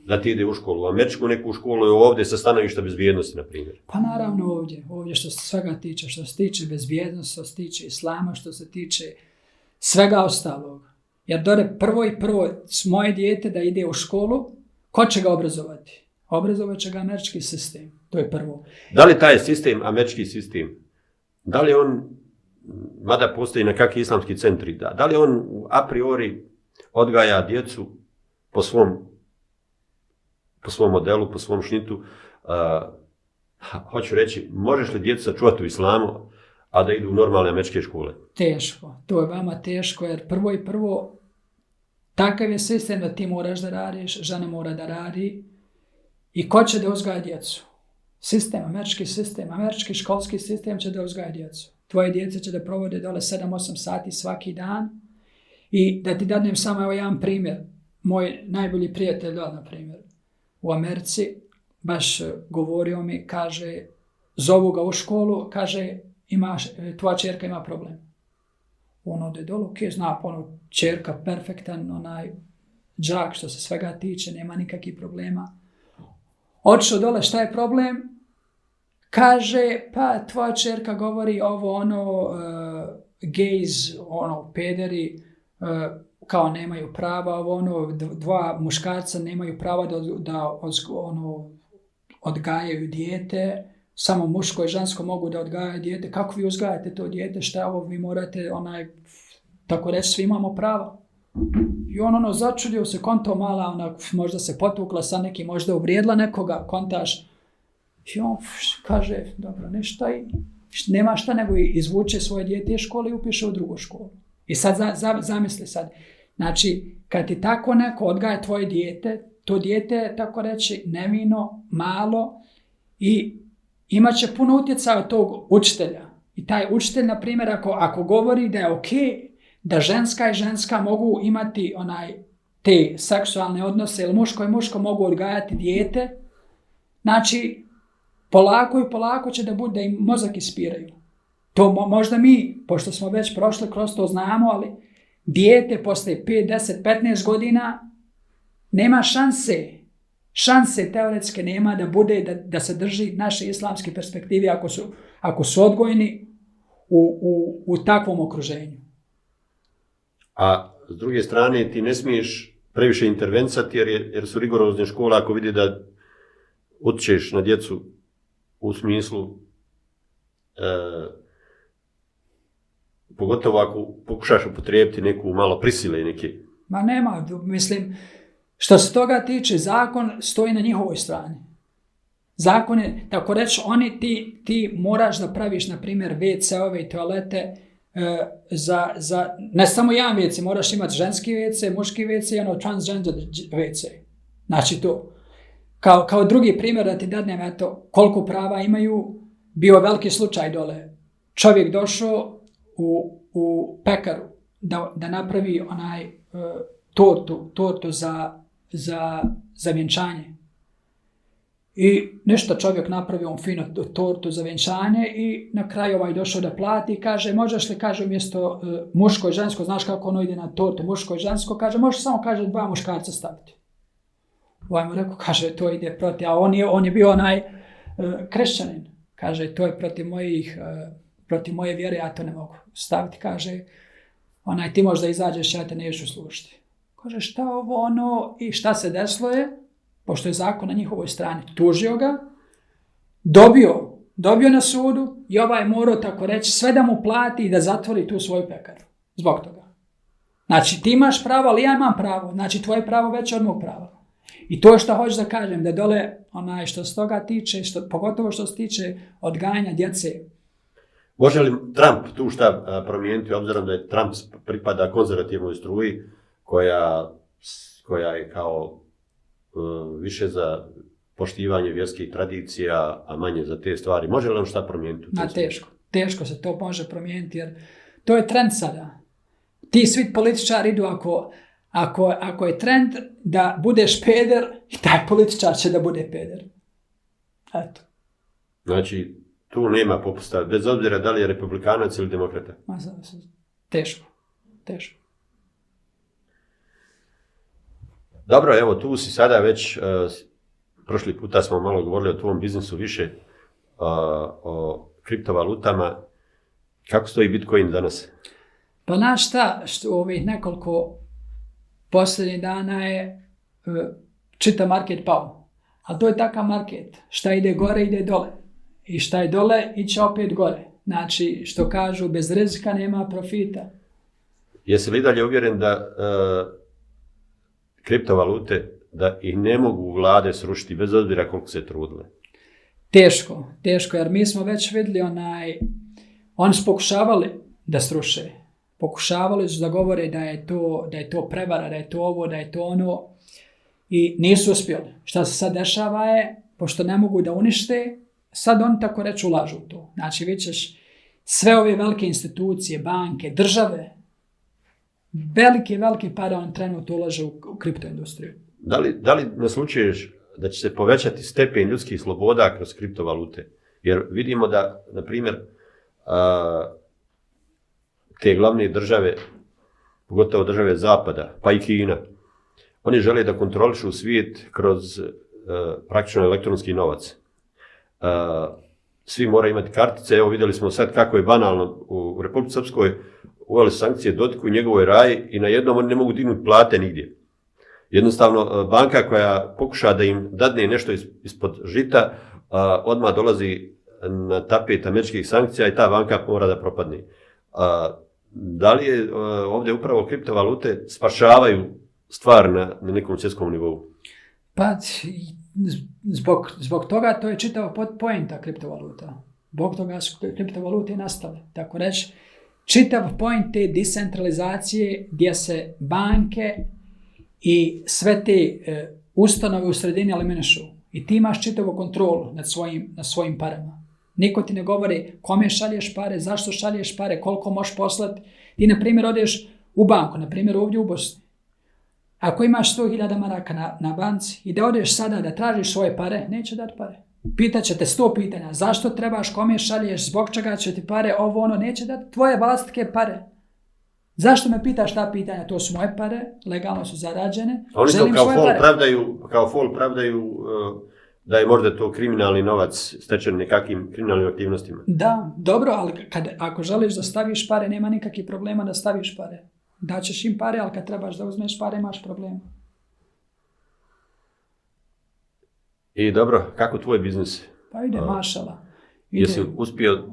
da ti ide u školu, u američku neku školu i ovdje sa stanovišta bezbjednosti, na primjer? Pa naravno ovdje što se svega tiče, što se tiče bezbjednosti, što se tiče islama, što se tiče svega ostalog. Jer prvo moje dijete da ide u školu, ko će ga obrazovati? Obrazovat će ga američki sistem, to je prvo. Da li taj sistem, američki sistem, da li on, mada postoji nekakvi islamski centri, da li on a priori odgaja djecu po svom modelu, po svom šnitu, hoću reći, možeš li djecu sačuvati u islamu, a da idu u normalne američke škole? Teško, to je vama teško, jer prvo takav je sistem da ti moraš da radiš, žena mora da radi i ko će da uzgaja djecu? Američki školski sistem će da uzgaja djecu. Tvoje djece će da provode dole 7-8 sati svaki dan i da ti dadnem samo jedan primjer. Moj najbolji prijatelj, na primjer, u Americi, baš govorio mi, kaže, zovu ga u školu, kaže, tvoja čerka ima problem. On ode dole, ok, zna, čerka perfektan, džak što se svega tiče, nema nikakvih problema. Otišao dole, šta je problem? Kaže, pa tvoja čerka govori gejz, pederi, kao nemaju prava, dva muškarca nemaju prava da odgajaju dijete, samo muško i žensko mogu da odgajaju dijete. Kako vi uzgajate to dijete? Šta je ovo? Vi morate, tako reći, svi imamo prava. I on začudio se, konto mala, možda se potukla sa nekim, možda uvrijedila nekoga, kontaš. I on kaže, dobro, ništa i nema šta nego izvuče svoje dijete iz škole i upiše u drugu školu. I sad zamisli sad, znači, kad ti tako neko odgaja tvoje dijete, to dijete je, tako reći, nevino, malo i imat će puno utjecaja od tog učitelja. I taj učitelj, na primjer, ako govori da je okej, da ženska i ženska mogu imati te seksualne odnose ili muško i muško mogu odgajati dijete, znači polako će da bude da im mozak ispiraju. To možda mi, pošto smo već prošli kroz to znamo, ali dijete posle 5, 10, 15 godina nema šanse teoretske nema da bude, da se drži naše islamske perspektive ako su odgojeni u takvom okruženju. A s druge strane ti ne smiješ previše intervencati jer su rigorozne škole ako vidi da utičeš na djecu u smislu, pogotovo ako pokušaš upotrijebiti neku malo prisile neke. Ma nema, mislim, što se toga tiče, zakon stoji na njihovoj strani. Zakon je, tako reći, ti moraš da praviš, na primjer, WC-ove i toalete za ne samo jedan WC, moraš imati ženski WC, muški WC i ono transgender WC. Znači to. Kao drugi primjer da ti dadnem, eto, koliko prava imaju, bio veliki slučaj dole. Čovjek došao u pekaru da napravi onaj tortu za vjenčanje. I nešto čovjek napravio fino tortu za vjenčanje i na kraju došao da plati i kaže, možeš li, kaže, umjesto muško i žensko, znaš kako ono ide na tortu, muško i žensko, kaže, možeš samo, kaže, 2 muškarca staviti. Mu rekao, kaže, to ide protiv, a on je bio onaj kršćanin. Kaže, to je protiv moje vjere, ja to ne mogu staviti. Kaže, ti možda izađeš, ja te neću slušati. Kaže, šta ovo, ono, i šta se desilo je, pošto je zakon na njihovoj strani, tužio ga, dobio na sudu i morao, tako reći, sve da mu plati i da zatvori tu svoju pekaru. Zbog toga. Znači, ti imaš pravo, ali ja imam pravo. Znači, tvoje pravo veće od mog prava. I to što hoću da kažem, da dole, što se toga tiče, pogotovo što se tiče odgajanja djece. Može li Trump tu šta promijeniti, obzirom da je Trump pripada konzervativnoj struji, koja je kao više za poštivanje vjerskih tradicija, a manje za te stvari. Može li on šta promijeniti? Teško se to može promijeniti, jer to je trend sada. Ti svi političari idu ako je trend da budeš peder, i taj političar će da bude peder. Eto. Znači, tu nema popusta, bez obzira da li je republikanac ili demokrata. Teško. Dobro, evo tu si sada već, prošli puta smo malo govorili o tvom biznisu više, o kriptovalutama. Kako stoji Bitcoin danas? Pa znaš šta, ovih nekoliko posljednjih dana je čitav market pao. Ali to je takav market, šta ide gore, ide dole. I šta je dole, iće opet gore. Znači, što kažu, bez rizika nema profita. Jesi li dalje uvjeren da kriptovalute, da ih ne mogu vlade srušiti, bez obzira koliko se trudile? Teško, jer mi smo već vidjeli oni su pokušavali da sruše. Pokušavali su da govore da je to prevara, da je to ovo, da je to ono i nisu uspjeli. Šta se sad dešava je, pošto ne mogu da unište, sad oni tako reći ulažu u to. Znači, vidješ, sve ove velike institucije, banke, države, velike pare on trenutno ulaže u kriptoindustriju. Da li naslučuješ da će se povećati stepen ljudskih sloboda kroz kriptovalute? Jer vidimo da, na primjer, te glavne države, pogotovo države Zapada, pa i Kina, oni žele da kontrolišu svijet kroz praktično elektronski novac. Svi moraju imati kartice, evo vidjeli smo sad kako je banalno u Republici Srpskoj uveli sankcije Dodiku i njegovoj raji i na jednom oni ne mogu dignuti plate nigdje. Jednostavno, banka koja pokuša da im dadne nešto ispod žita, odmah dolazi na tapet američkih sankcija i ta banka mora da propadne. Da li je ovdje upravo kriptovalute spašavaju stvar na nekom svjetskom nivou? Pa, zbog toga to je čitava poenta kriptovaluta. Zbog toga su kriptovalute nastale. Tako reći, čitav point te decentralizacije gdje se banke i sve te ustanove u sredini eliminišu. I ti imaš čitavu kontrolu nad svojim parama. Niko ti ne govori kome šalješ pare, zašto šalješ pare, koliko možeš poslati. Ti, na primjer, odeš u banku, na primjer ovdje u Bosni. Ako imaš 100.000 maraka na banci i da odeš sada da tražiš svoje pare, neće dati pare. Pitaće te 100 pitanja, zašto trebaš, kome šalješ, zbog čega će ti pare, ovo ono, neće dati tvoje vlastite pare. Zašto me pitaš ta pitanja? To su moje pare, legalno su zarađene. Oni to kao fol pravdaju da je možda to kriminalni novac stečen nekakvim kriminalnim aktivnostima. Da, dobro, ali ako želiš da staviš pare, nema nikakvih problema da staviš pare. Daćeš im pare, ali kad trebaš da uzmeš pare, imaš problema. I dobro, kako tvoj biznis Pa ide, mašala. Jesi uspio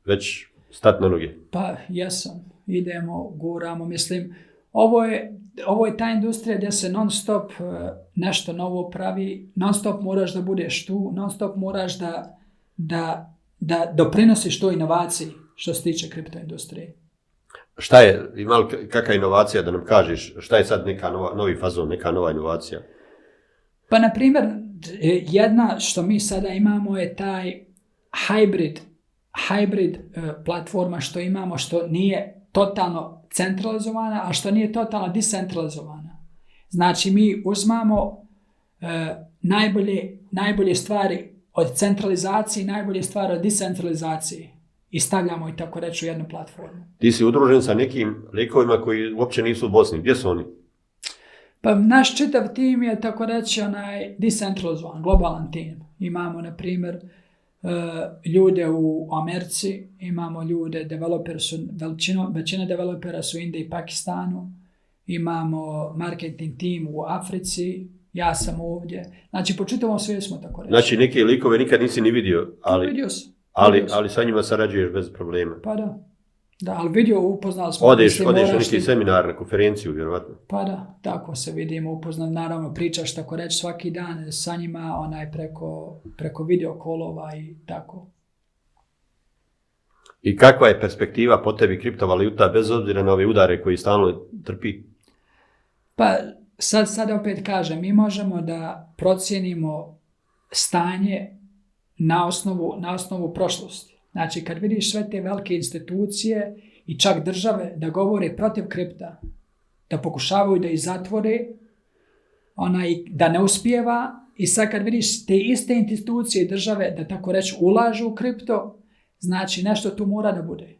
već stati na noge? Pa jesam. Idemo, guramo. Mislim, ovo je ta industrija gdje se non stop nešto novo pravi, non stop moraš da budeš tu, non stop moraš da doprinosiš toj inovaciji što se tiče kripto industrije. Šta je, ima li kakva inovacija da nam kažeš, šta je sad neka novi fazon, neka nova inovacija? Pa, na primjer, jedna što mi sada imamo je taj hybrid platforma što imamo, što nije totalno centralizovana, a što nije totalno decentralizovana. Znači, mi uzmamo najbolje stvari od centralizacije i najbolje stvari od decentralizacije i stavljamo i tako reći u jednu platformu. Ti si udružen sa nekim likovima koji uopće nisu u Bosni. Gdje su oni? Pa naš čitav tim je tako reći decentralizovan, globalan tim. Imamo, na primjer, ljude u Americi, imamo ljude, većina developera su u Indiji i Pakistanu, imamo marketing tim u Africi, ja sam ovdje. Znači, po čitavom svijetu smo tako reći. Znači, neke likove nikad nisi ni vidio, ali sa njima sarađuješ bez problema. Pa da. Da, ali upoznali smo. Odeš na neki seminar, na konferenciju, vjerovatno. Pa da, tako se vidimo, upoznam, naravno pričaš tako reći svaki dan sa njima, preko video kolova i tako. I kakva je perspektiva po tebi kriptovaluta bez obzira na ove udare koji stalno trpi? Pa sad opet kažem, mi možemo da procijenimo stanje na osnovu prošlosti. Znači, kad vidiš sve te velike institucije i čak države da govore protiv kripta, da pokušavaju da ih zatvore, da ne uspijeva, i sad kad vidiš te iste institucije i države da tako reći ulažu u kripto, znači nešto tu mora da bude.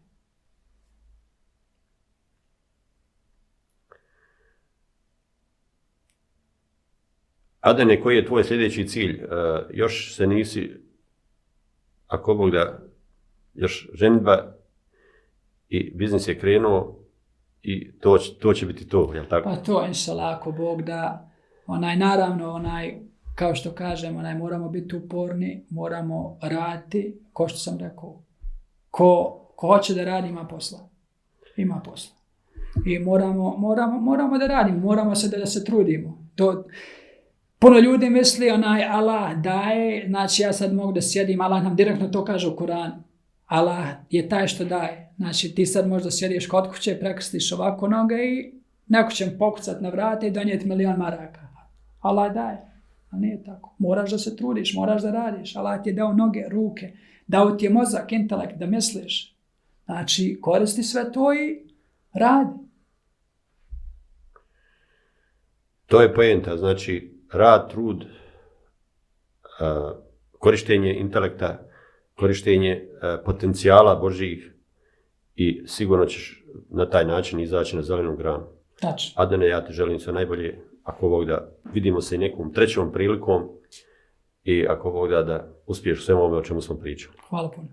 Adene, koji je tvoj sljedeći cilj? Još se nisi, ako Bog da, još ženidba i biznis je krenuo i to će biti to, jel tako? Pa to, inšallah, ako Bog da, naravno, kao što kažem, moramo biti uporni, moramo raditi, ko što sam rekao, ko hoće da radi ima posla. Ima posla. I moramo da radimo, moramo da se trudimo. Puno ljudi misli, Allah daje, znači ja sad mogu da sjedim, Allah nam direktno to kaže u Koranu. Allah je taj što daje. Znači ti sad možda sjediš kod kuće, prekrstiš ovako noge i neko će pokucat na vrate i donijeti 1.000.000 maraka. Allah daje. Ali nije tako. Moraš da se trudiš, moraš da radiš. Allah ti je dao noge, ruke, dao ti je mozak, intelekt da misliš. Znači koristi sve to i radi. To je poenta, znači rad, trud, korištenje intelekta, korištenje potencijala Božjih i sigurno ćeš na taj način izaći na zelenu granu. Tačno. Adene, ja ti želim sve najbolje, ako Bog da vidimo se i nekom trećom prilikom i ako Bog da uspiješ u svemu ovome o čemu smo pričali. Hvala puno.